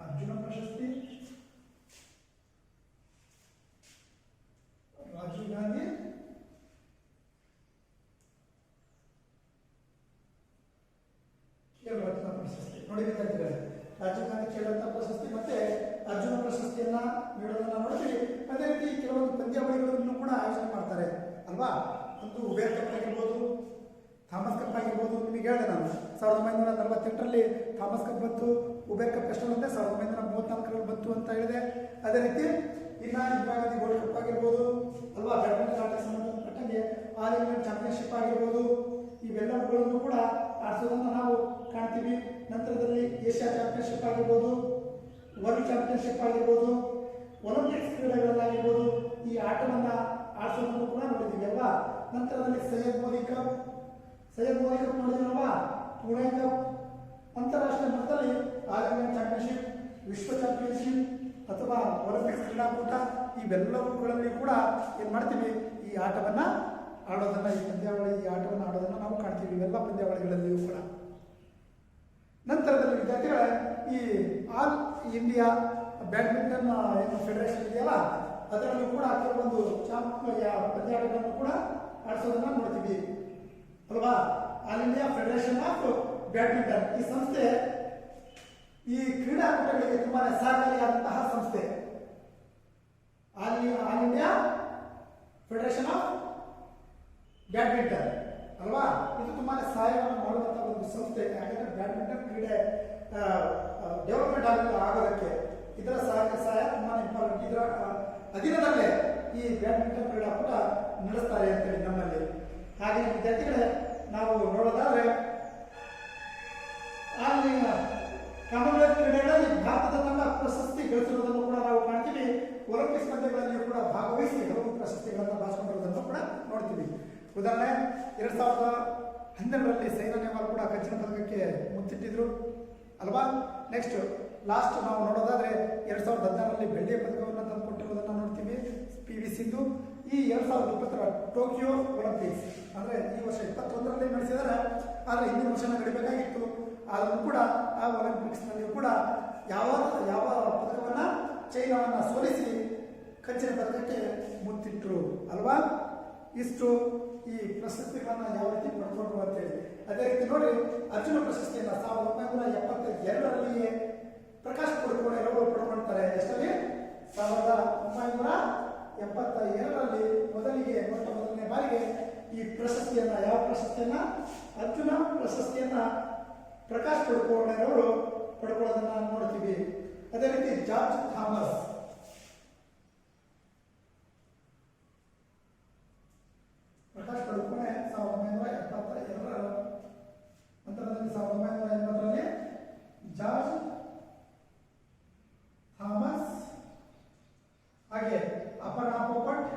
ಅರ್ಜುನ ಪ್ರಶಸ್ತಿ, ರಾಜೀವ್ ಗಾಂಧಿ ಖೇಲ್ ರತ್ನ ಪ್ರಶಸ್ತಿ ನೋಡಿ ವಿದ್ಯಾರ್ಥಿಗಳೇ. ರಾಜೀವ್ ಗಾಂಧಿ ಖೇಲ್ ರತ್ನ ಪ್ರಶಸ್ತಿ ಮತ್ತೆ ಅರ್ಜುನ ಪ್ರಶಸ್ತಿಯನ್ನ ನೀಡೋದನ್ನ ನೋಡ್ತೀವಿ. ಅದೇ ರೀತಿ ಕೆಲವೊಂದು ಪಂದ್ಯಾವಳಿಗಳನ್ನು ಕೂಡ ಆಯೋಜನೆ ಮಾಡ್ತಾರೆ ಅಲ್ವಾ. ಒಂದು ಉಬೇರ್ ಕಪ್ ಆಗಿರ್ಬೋದು, ಥಾಮಸ್ ಕಪ್ ಆಗಿರ್ಬೋದು. ನಿಮಗೆ ಹೇಳಿದೆ ನಾನು 1948ರಲ್ಲಿ ಥಾಮಸ್ ಕಪ್ ಬಂತು, ಉಬೇರ್ ಕಪ್ ಎಷ್ಟು ಬಂದೆ 1934ರಲ್ಲಿ ಬಂತು ಅಂತ ಹೇಳಿದೆ. ಅದೇ ರೀತಿ ಇನ್ನು ಇಂದಿರಾ ಗಾಂಧಿ ಗೋಲ್ಡ್ ಕಪ್ ಆಗಿರ್ಬೋದು ಅಲ್ವಾ, ಬ್ಯಾಡ್ಮಿಂಟನ್ ಆಟಕ್ಕೆ ಸಂಬಂಧಪಟ್ಟಂಗೆ ಆಲ್ ಇಂಗ್ಲೆಂಡ್ ಚಾಂಪಿಯನ್ಶಿಪ್ ಆಗಿರ್ಬೋದು, ಇವೆಲ್ಲವುಗಳನ್ನು ಕೂಡ ಆಡಿಸೋದನ್ನು ನಾವು ಕಾಣ್ತೀವಿ. ನಂತರದಲ್ಲಿ ಏಷ್ಯಾ ಚಾಂಪಿಯನ್ಶಿಪ್ ಆಗಿರ್ಬೋದು, ವರ್ಲ್ಡ್ ಚಾಂಪಿಯನ್ಶಿಪ್ ಆಗಿರ್ಬೋದು, ಒಲಿಂಪಿಕ್ಸ್ ಕ್ರೀಡೆಗಳಲ್ಲಾಗಿರ್ಬೋದು ಈ ಆಟವನ್ನು ಆಡಿಸೋದನ್ನು ಕೂಡ ನೋಡಿದ್ದೀವಿ ಅಲ್ವಾ. ನಂತರದಲ್ಲಿ ಸೈಯದ್ ಮೋದಿ ಕಪ್ ನೋಡಿದ್ರಲ್ವಾ, ಪುಣೆ ಕಪ್, ಅಂತಾರಾಷ್ಟ್ರೀಯ ಮಟ್ಟದಲ್ಲಿ ಆಲ್ ಇಂಗ್ಲೆಂಡ್ ಚಾಂಪಿಯನ್ಶಿಪ್, ವಿಶ್ವ ಚಾಂಪಿಯನ್ಶಿಪ್ ಅಥವಾ ಒಲಿಂಪಿಕ್ಸ್ ಕ್ರೀಡಾಕೂಟ, ಇವೆಲ್ಲವುಗಳಲ್ಲಿ ಕೂಡ ಏನು ಮಾಡ್ತೀವಿ, ಈ ಆಟವನ್ನು ಆಡೋದನ್ನು, ಈ ಆಟವನ್ನು ಆಡೋದನ್ನು ನಾವು ಕಾಣ್ತೀವಿ ಇವೆಲ್ಲ ಪಂದ್ಯಾವಳಿಗಳಲ್ಲಿಯೂ ಕೂಡ. ನಂತರದಲ್ಲಿ ವಿದ್ಯಾರ್ಥಿಗಳ ಈ ಆಲ್ ಇಂಡಿಯಾ ಬ್ಯಾಡ್ಮಿಂಟನ್ ಏನು ಫೆಡರೇಷನ್ ಇದೆಯಲ್ಲ, ಅದರಲ್ಲೂ ಕೂಡ ಕೆಲವೊಂದು ಪಂದ್ಯಾಟಗಳನ್ನು ಕೂಡ ಆಡಿಸೋದನ್ನ ನೋಡ್ತೀವಿ ಅಲ್ವಾ. All India federation of badminton ಈ ಸಂಸ್ಥೆ ಈ ಕ್ರೀಡಾಕೂಟಗಳಿಗೆ ತುಂಬಾ ಸಹಕಾರಿಯಾದಂತಹ ಸಂಸ್ಥೆ. All India federation of badminton ಅಲ್ವಾ, ಇದು ತುಂಬಾ ಸಹಾಯವನ್ನು ಮಾಡುವಂತಹ ಒಂದು ಸಂಸ್ಥೆ. ಯಾಕಂದ್ರೆ ಬ್ಯಾಡ್ಮಿಂಟನ್ ಕ್ರೀಡೆ ಡೆವಲಪ್ಮೆಂಟ್ ಆಗೋದಕ್ಕೆ ಇದರ ಸಹಾಯ ತುಂಬಾ ಇಂಪಾರ್ಟೆಂಟ್. ಇದರ ಅಧೀನದಲ್ಲೇ ಈ ಬ್ಯಾಡ್ಮಿಂಟನ್ ಕ್ರೀಡಾಕೂಟ ನಡೆಸ್ತಾರೆ ಅಂತೇಳಿ ನಮ್ಮಲ್ಲಿ. ಹಾಗೆ ವಿದ್ಯಾರ್ಥಿಗಳೇ, ನಾವು ನೋಡೋದಾದ್ರೆ ಅಲ್ಲಿ ಕಾಮನ್ವೆಲ್ತ್ ಕ್ರೀಡೆಗಳಲ್ಲಿ ಭಾರತದ ತಂಡ ಪ್ರಶಸ್ತಿ ಗಳಿಸಿರುವುದನ್ನು ಕೂಡ ನಾವು ಕಾಣ್ತೀವಿ. ಒಲಿಂಪಿಕ್ಸ್ ಪಂದ್ಯಗಳಲ್ಲಿಯೂ ಕೂಡ ಭಾಗವಹಿಸಿ ಹಲವು ಪ್ರಶಸ್ತಿಗಳನ್ನು ಬಾಚಿಕೊಂಡಿರುವುದನ್ನು ಕೂಡ ನೋಡ್ತೀವಿ. ಉದಾಹರಣೆ 2012ರಲ್ಲಿ ಸೈನಾ ನೆಹ್ವಾಲ್ ಕೂಡ ಕಂಚಿನ ಪದಕಕ್ಕೆ ಮುತ್ತಿಟ್ಟಿದ್ರು ಅಲ್ವಾ. ನೆಕ್ಸ್ಟ್ ಲಾಸ್ಟ್ ನಾವು ನೋಡೋದಾದ್ರೆ 2016ರಲ್ಲಿ ಬೆಳ್ಳಿಯ ಪದಕವನ್ನು ತಂದುಕೊಟ್ಟಿರುವುದನ್ನು ನೋಡ್ತೀವಿ PV ಸಿಂಧು. ಈ 2020ರ ಟೋಕಿಯೋ ಒಲಿಂಪಿಕ್ಸ್ ಅಂದ್ರೆ ಈ ವರ್ಷ 21ರಲ್ಲಿ ನಡೆಸಿದರೆ, ಆದರೆ ಹಿಂದಿನ ವರ್ಷ ನಡೀಬೇಕಾಗಿತ್ತು. ಆದರೂ ಕೂಡ ಆ ಒಲಿಂಪಿಕ್ಸ್ ನಲ್ಲಿ ಕೂಡ ಯಾವ ಪದಕವನ್ನ ಚೈನಾವನ್ನ ಸೋಲಿಸಿ ಕಂಚಿನ ಪದಕಕ್ಕೆ ಮುತ್ತಿಟ್ರು ಅಲ್ವಾ. ಇಷ್ಟು ಈ ಪ್ರಶಸ್ತಿಗಳನ್ನ ಯಾವ ರೀತಿ ಪಡ್ಕೊಂಡ್ರು ಅಂತೇಳಿ. ಅದೇ ರೀತಿ ನೋಡಿ, ಅರ್ಜುನ ಪ್ರಶಸ್ತಿಯನ್ನ 1972ರಲ್ಲಿಯೇ ಪ್ರಕಾಶ್ ಪಡುಕೋಣೆ ಅವರು ಪಡ್ಕೊಳ್ತಾರೆ. ಎಷ್ಟರಲ್ಲಿ 1972ರಲ್ಲಿ ಮೊದಲನೇ ಬಾರಿಗೆ ಈ ಪ್ರಶಸ್ತಿಯನ್ನ, ಯಾವ ಪ್ರಶಸ್ತಿಯನ್ನ, ಅರ್ಜುನ ಪ್ರಶಸ್ತಿಯನ್ನ ಪ್ರಕಾಶ್ ಪಡುಕೋಣೆ ಅವರು ಪಡ್ಕೊಳ್ಳೋದನ್ನ ನೋಡ್ತೀವಿ. ಅದೇ ರೀತಿ ಜಾರ್ಜ್ ಥಾಮಸ್, ಪ್ರಕಾಶ್ ಪಡುಕೋಣೆ 1972ರ ನಂತರದಲ್ಲಿ 1980ರಲ್ಲಿ ಜಾರ್ಜ್ ಥಾಮಸ್, ಹಾಗೆ ಅಪರ್ಣಾ ಪೋಪಟ್,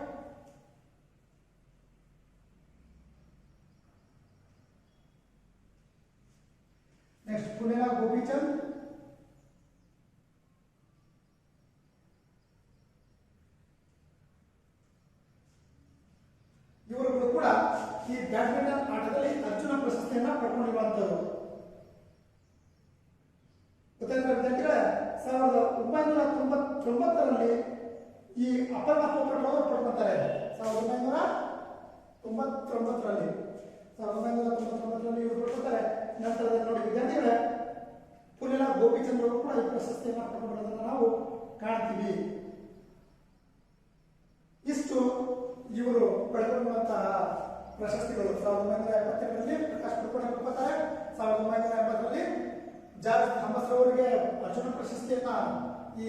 ನೆಕ್ಸ್ಟ್ ಪುಣೆಲ ಗೋಪಿಚಂದ್, ಇವರುಗಳು ಕೂಡ ಈ ಬ್ಯಾಡ್ಮಿಂಟನ್ ಆಟದಲ್ಲಿ ಅರ್ಜುನ ಪ್ರಶಸ್ತಿಯನ್ನ ಪಡ್ಕೊಂಡಿರುವಂತದ್ದು. ಗೊತ್ತಾಯ್ತಾ ವಿದ್ಯಾರ್ಥಿಗಳೇ, 1999ರಲ್ಲಿ ಈ ಅಪರ್ಣಾ ಪೋಪಟ್ ಅವರು ಪಡ್ಕೊತಾರೆ. 1999ರಲ್ಲಿ ಇವರು ಪಡ್ಕೊತಾರೆ. ನಂತರದಲ್ಲಿ ನೋಡಿ ವಿದ್ಯಾರ್ಥಿಗಳೇ, ಪುಣೆಲ ಗೋಪಿಚಂದ್ ಅವರು ಕೂಡ ಈ ಪ್ರಶಸ್ತಿಯನ್ನ ಪಡ್ಕೊಂಡಿರೋದನ್ನ ನಾವು ಕಾಣ್ತೀವಿ. ಇಷ್ಟು ಇವರು ಪಡ್ಕೊಳ್ಳುವಂತಹ ಪ್ರಶಸ್ತಿಗಳು. 1972ರಲ್ಲಿ ಪ್ರಕಾಶ್ ಪಡುಕೋಣೆ ಪಡ್ಕೊತಾರೆ. 1980ರಲ್ಲಿ ಜಾರ್ಜ್ ಥಾಮಸ್ ಅವರಿಗೆ ಅರ್ಜುನ ಪ್ರಶಸ್ತಿಯನ್ನ ಈ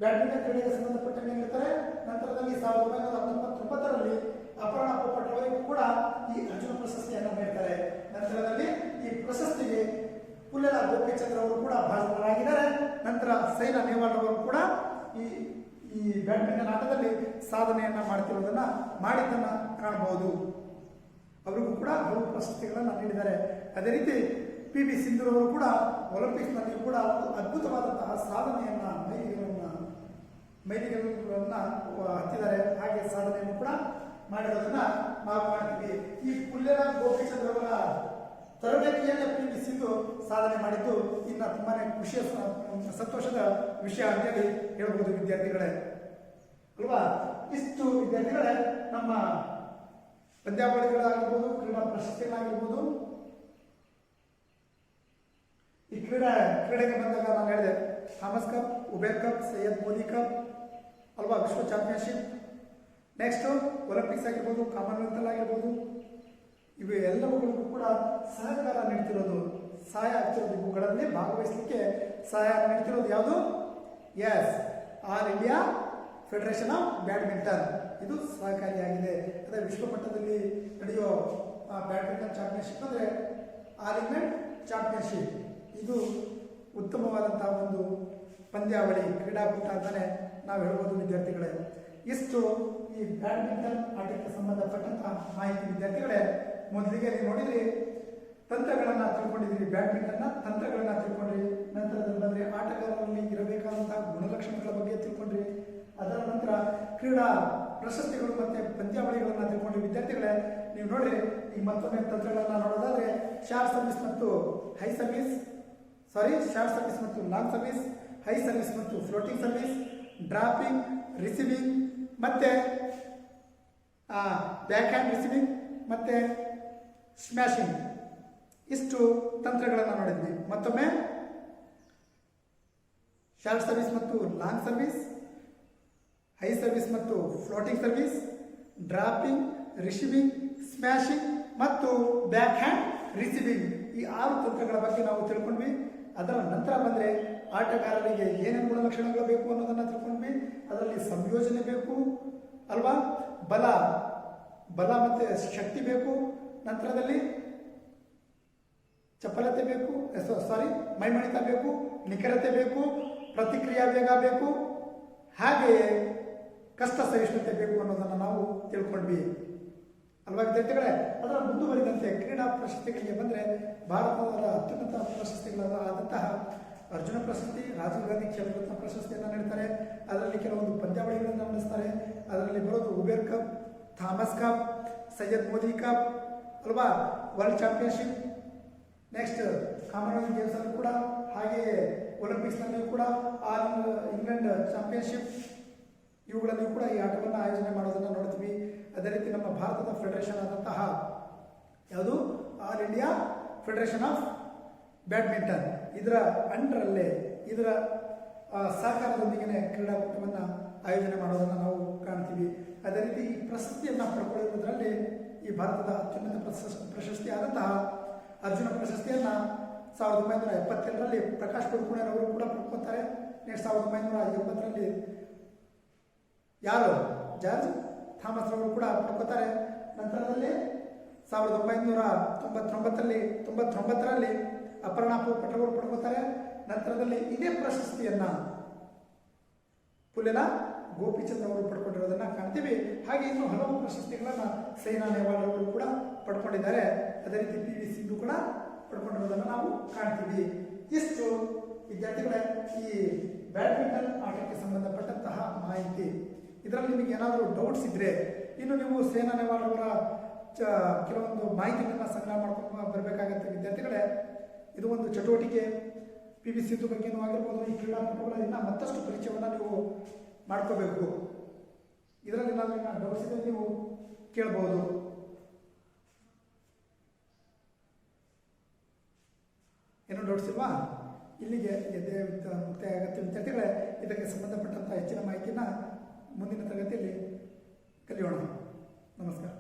ಬ್ಯಾಡ್ಮಿಂಟನ್ ಕ್ರೀಡೆಗೆ ಸಂಬಂಧಪಟ್ಟಂಗೆ ಹೇಳ್ತಾರೆ. ನಂತರದಲ್ಲಿ 1919ರಲ್ಲಿ ಅಪರ್ಣಾ ಪೋಪಟ್ ಅವರಿಗೂ ಕೂಡ ಈ ಅರ್ಜುನ ಪ್ರಶಸ್ತಿಯನ್ನು ನೀಡ್ತಾರೆ. ನಂತರದಲ್ಲಿ ಈ ಪ್ರಶಸ್ತಿಗೆ ಪುಲ್ಲೆಲ ಗೋಪಿಚಂದ್ರ ಅವರು ಕೂಡ ಭಾಜನರಾಗಿದ್ದಾರೆ. ನಂತರ ಸೈನಾ ನೆಹ್ವಾಲ್ ಅವರು ಕೂಡ ಈ ಬ್ಯಾಡ್ಮಿಂಟನ್ ಆಟದಲ್ಲಿ ಸಾಧನೆಯನ್ನ ಮಾಡಿದ್ದನ್ನ ಕಾಣಬಹುದು. ಅವರಿಗೂ ಕೂಡ ಹಲವು ಪ್ರಶಸ್ತಿಗಳನ್ನು ನೀಡಿದ್ದಾರೆ. ಅದೇ ರೀತಿ PV ಸಿಂಧು ಅವರು ಕೂಡ ಒಲಿಂಪಿಕ್ಸ್ನಲ್ಲಿ ಕೂಡ ಒಂದು ಅದ್ಭುತವಾದಂತಹ ಸಾಧನೆಯನ್ನ ಮೈಲಿಗಲ್ಲನ್ನ ಹತ್ತಿದ್ದಾರೆ. ಹಾಗೆ ಸಾಧನೆಯನ್ನು ಕೂಡ ಮಾಡಿರೋದನ್ನ ನಾವು ಮಾಡ್ತೀವಿ. ಈ ಪುಲ್ಲೆಲ ಗೋಪಿಚಂದ್ರ ಅವರ ತರಬೇತಿಯಲ್ಲೇ PV ಸಿಂಧು ಸಾಧನೆ ಮಾಡಿದ್ದು ಇನ್ನ ತುಂಬಾನೇ ಖುಷಿಯ ಸಂತೋಷದ ವಿಷಯ ಅಂತೇಳಿ ಹೇಳ್ಬೋದು ವಿದ್ಯಾರ್ಥಿಗಳೇ ಅಲ್ವಾ. ಇಷ್ಟು ವಿದ್ಯಾರ್ಥಿಗಳೇ ನಮ್ಮ ಪಂದ್ಯಾವಳಿಗಳಾಗಿರ್ಬೋದು, ಕ್ರೀಡಾ ಪ್ರಶಸ್ತಿಗಳಾಗಿರ್ಬೋದು. ಈ ಕ್ರೀಡೆಗೆ ಬಂದಾಗ ನಾನು ಹೇಳಿದೆ Thomas Cup, Uber Cup, Syed Modi Cup ಅಲ್ವಾ, ವಿಶ್ವ ಚಾಂಪಿಯನ್ಶಿಪ್, ನೆಕ್ಸ್ಟ್ ಒಲಿಂಪಿಕ್ಸ್ ಆಗಿರ್ಬೋದು, ಕಾಮನ್ವೆಲ್ತ್ ಆಗಿರ್ಬೋದು. ಇವು ಎಲ್ಲವುಗಳಿಗೂ ಕೂಡ ಸಹಕಾರ ನೀಡ್ತಿರೋದು, ಸಹಾಯ ಆಗ್ತಿರೋದು, ಇವುಗಳಲ್ಲಿ ಭಾಗವಹಿಸಲಿಕ್ಕೆ ಸಹಾಯ ನೀಡ್ತಿರೋದು ಯಾವುದು? Yes, all India federation of badminton. ಇದು ಸಹಕಾರಿಯಾಗಿದೆ. ಅದೇ ವಿಶ್ವ ಮಟ್ಟದಲ್ಲಿ ನಡೆಯೋ ಬ್ಯಾಡ್ಮಿಂಟನ್ ಚಾಂಪಿಯನ್ಶಿಪ್ ಅಂದರೆ ಆಲ್ ಇಂಗ್ಲೆಂಡ್ ಚಾಂಪಿಯನ್ಶಿಪ್. ಇದು ಉತ್ತಮವಾದಂತಹ ಒಂದು ಪಂದ್ಯಾವಳಿ, ಕ್ರೀಡಾಕೂಟ ಅಂತಾನೆ ನಾವು ಹೇಳ್ಬೋದು ವಿದ್ಯಾರ್ಥಿಗಳೇ. ಇಷ್ಟು ಈ ಬ್ಯಾಡ್ಮಿಂಟನ್ ಆಟಕ್ಕೆ ಸಂಬಂಧಪಟ್ಟಂತಹ ಮಾಹಿತಿ ವಿದ್ಯಾರ್ಥಿಗಳೇ. ಮೊದಲಿಗೆ ನೀವು ನೋಡಿದ್ರಿ ತಂತ್ರಗಳನ್ನು ತಿಳ್ಕೊಂಡಿದ್ರಿ, ಬ್ಯಾಡ್ಮಿಂಟನ್ನ ತಂತ್ರಗಳನ್ನ ತಿಳ್ಕೊಂಡ್ರಿ. ನಂತರದಲ್ಲಿ ಬಂದರೆ ಆಟಗಾರರಲ್ಲಿ ಇರಬೇಕಾದಂತಹ ಗುಣಲಕ್ಷಣಗಳ ಬಗ್ಗೆ ತಿಳ್ಕೊಂಡ್ರಿ. ಅದರ ನಂತರ ಕ್ರೀಡಾ ಪ್ರಶಸ್ತಿಗಳು ಮತ್ತೆ ಪಂದ್ಯಾವಳಿಗಳನ್ನ ತಿಳ್ಕೊಂಡ್ರಿ ವಿದ್ಯಾರ್ಥಿಗಳೇ. ನೀವು ನೋಡ್ರಿ ಈಗ ಮತ್ತೊಮ್ಮೆ ತಂತ್ರಗಳನ್ನ ನೋಡೋದಾದ್ರೆ ಶಾರ್ಟ್ ಸರ್ವಿಸ್ ಮತ್ತು ಲಾಂಗ್ ಸರ್ವಿಸ್, ಹೈ ಸರ್ವಿಸ್ ಮತ್ತು ಫ್ಲೋಟಿಂಗ್ ಸರ್ವಿಸ್, ಡ್ರಾಪಿಂಗ್, ರಿಸೀವಿಂಗ್ ಮತ್ತೆ ಬ್ಯಾಕ್ ಹ್ಯಾಂಡ್ ರಿಸೀವಿಂಗ್ ಮತ್ತೆ ಸ್ಮ್ಯಾಶಿಂಗ್, ಇಷ್ಟು ತಂತ್ರಗಳನ್ನು ನೋಡಿದ್ವಿ. ಮತ್ತೊಮ್ಮೆ ಶಾರ್ಟ್ ಸರ್ವಿಸ್ ಮತ್ತು ಲಾಂಗ್ ಸರ್ವಿಸ್, ಹೈ ಸರ್ವಿಸ್ ಮತ್ತು floating service, dropping, receiving, smashing ಮತ್ತು ಬ್ಯಾಕ್ ಹ್ಯಾಂಡ್ ರಿಸೀವಿಂಗ್, ಈ 6 ತಂತ್ರಗಳ ಬಗ್ಗೆ ನಾವು ತಿಳ್ಕೊಂಡ್ವಿ. ಅದರ ನಂತರ ಬಂದರೆ ಆಟಗಾರರಿಗೆ ಏನೇನು ಗುಣಲಕ್ಷಣಗಳು ಬೇಕು ಅನ್ನೋದನ್ನು ತಿಳ್ಕೊಂಡ್ವಿ. ಅದರಲ್ಲಿ ಸಂಯೋಜನೆ ಬೇಕು ಅಲ್ವಾ, ಬಲ ಮತ್ತು ಶಕ್ತಿ ಬೇಕು. ನಂತರದಲ್ಲಿ ಚಪಲತೆ ಬೇಕು, ಮೈಮಣಿತ ಬೇಕು, ನಿಖರತೆ ಬೇಕು, ಪ್ರತಿಕ್ರಿಯಾ ವೇಗ ಬೇಕು, ಹಾಗೆಯೇ ಕಷ್ಟ ಸಹಿಷ್ಣುತೆ ಬೇಕು ಅನ್ನೋದನ್ನು ನಾವು ತಿಳ್ಕೊಂಡ್ವಿ ಅಲ್ವಾ ವಿದ್ಯಾರ್ಥಿಗಳೇ. ಅದರ ಮುಂದುವರಿದಂತೆ ಕ್ರೀಡಾ ಪ್ರಶಸ್ತಿಗಳಿಗೆ ಬಂದರೆ ಭಾರತದ ಅತ್ಯುನ್ನತ ಪ್ರಶಸ್ತಿಗಳಾದಂತಹ ಅರ್ಜುನ ಪ್ರಶಸ್ತಿ, ರಾಜೀವ್ ಗಾಂಧಿ ಖೇಲ್ ರತ್ನ ಪ್ರಶಸ್ತಿಯನ್ನು ನೀಡ್ತಾರೆ. ಅದರಲ್ಲಿ ಕೆಲವೊಂದು ಪಂದ್ಯಾವಳಿಗಳನ್ನು ನಡೆಸ್ತಾರೆ. ಅದರಲ್ಲಿ ಬರೋದು Uber Cup, Thomas Cup, Syed Modi Cup ಅಲ್ವಾ, world championship, next Commonwealth Games ಅಲ್ಲಿ ಕೂಡ, ಹಾಗೆಯೇ ಒಲಿಂಪಿಕ್ಸ್ ನಲ್ಲಿ ಕೂಡ ಆಲ್ ಇಂಗ್ಲೆಂಡ್ ಚಾಂಪಿಯನ್ಶಿಪ್, ಇವುಗಳಲ್ಲಿ ಕೂಡ ಈ ಆಟವನ್ನು ಆಯೋಜನೆ ಮಾಡೋದನ್ನು ನೋಡ್ತೀವಿ. ಅದೇ ರೀತಿ ನಮ್ಮ ಭಾರತದ ಫೆಡರೇಷನ್ ಆದಂತಹ ಯಾವುದು all India federation of badminton, ಇದರ ಅಂಡರಲ್ಲೇ ಇದರ ಸಹಕಾರದೊಂದಿಗೆ ಕ್ರೀಡಾಕೂಟವನ್ನು ಆಯೋಜನೆ ಮಾಡೋದನ್ನು ನಾವು ಕಾಣ್ತೀವಿ. ಅದೇ ರೀತಿ ಈ ಪ್ರಶಸ್ತಿಯನ್ನು ಪಡ್ಕೊಳ್ಳುವುದರಲ್ಲಿ ಈ ಭಾರತದ ಅತ್ಯುನ್ನತ ಪ್ರಶಸ್ತಿ ಆದಂತಹ ಅರ್ಜುನ ಪ್ರಶಸ್ತಿಯನ್ನು 1977ರಲ್ಲಿ ಪ್ರಕಾಶ್ ಪಡುಕೋಣೆಯವರು ಕೂಡ ಪಡ್ಕೊತಾರೆ. ನೆಕ್ಸ್ಟ್ 1980ರಲ್ಲಿ ಯಾರು ಜಾರ್ಜ್ ಥಾಮಸ್ ರವರು ಕೂಡ ಪಡ್ಕೋತಾರೆ. ನಂತರದಲ್ಲಿ 1999ರಲ್ಲಿ ಅಪರ್ಣಾ ಪೋಪಟ್ ಅವರು ಪಡ್ಕೋತಾರೆ. ನಂತರದಲ್ಲಿ ಇದೇ ಪ್ರಶಸ್ತಿಯನ್ನ ಪುಲ್ಲೆಲ ಗೋಪಿಚಂದ್ರ ಅವರು ಪಡ್ಕೊಂಡಿರೋದನ್ನ ಕಾಣ್ತೀವಿ. ಹಾಗೆ ಇನ್ನು ಹಲವು ಪ್ರಶಸ್ತಿಗಳನ್ನ ಸೈನಾ ನೆಹ್ವಾಲ್ ಅವರು ಕೂಡ ಪಡ್ಕೊಂಡಿದ್ದಾರೆ. ಅದೇ ರೀತಿ PV ಸಿಂಧು ಕೂಡ ಪಡ್ಕೊಂಡಿರೋದನ್ನು ನಾವು ಕಾಣ್ತೀವಿ. ಇಷ್ಟು ವಿದ್ಯಾರ್ಥಿಗಳೇ ಈ ಬ್ಯಾಡ್ಮಿಂಟನ್ ಆಟಕ್ಕೆ ಸಂಬಂಧಪಟ್ಟಂತಹ ಮಾಹಿತಿ. ಇದರಲ್ಲಿ ನಿಮಗೆ ಏನಾದರೂ ಡೌಟ್ಸ್ ಇದ್ರೆ ಇನ್ನು ನೀವು ಸೈನಾ ನೆಹ್ವಾಲ್ ಅವರ ಕೆಲವೊಂದು ಮಾಹಿತಿಗಳನ್ನ ಸಂಗ್ರಹ ಮಾಡ್ಕೊಂಡು ಬರಬೇಕಾಗತ್ತೆ ವಿದ್ಯಾರ್ಥಿಗಳೇ. ಇದು ಒಂದು ಚಟುವಟಿಕೆ. PV ಸಿಂಧು ಬಗ್ಗೆನೂ ಆಗಿರ್ಬೋದು, ಈ ಕ್ರೀಡಾಪಟುಗಳಿಂದ ಮತ್ತಷ್ಟು ಪರಿಚಯವನ್ನು ನೀವು ಮಾಡ್ಕೋಬೇಕು. ಇದರಲ್ಲಿ ಏನಾದರೂ ಡೌಟ್ಸ್ ಇದ್ರೆ ನೀವು ಕೇಳಬಹುದು. ಏನೋ ಡೌಟ್ಸ್ ಇಲ್ವಾ? ಇಲ್ಲಿಗೆ ಮುಕ್ತಾಯ ಆಗುತ್ತೆ ವಿದ್ಯಾರ್ಥಿಗಳೇ. ಇದಕ್ಕೆ ಸಂಬಂಧಪಟ್ಟಂಥ ಹೆಚ್ಚಿನ ಮಾಹಿತಿಯನ್ನು ಮುಂದಿನ ತರಗತಿಯಲ್ಲಿ ಕಲಿಯೋಣ. ನಮಸ್ಕಾರ.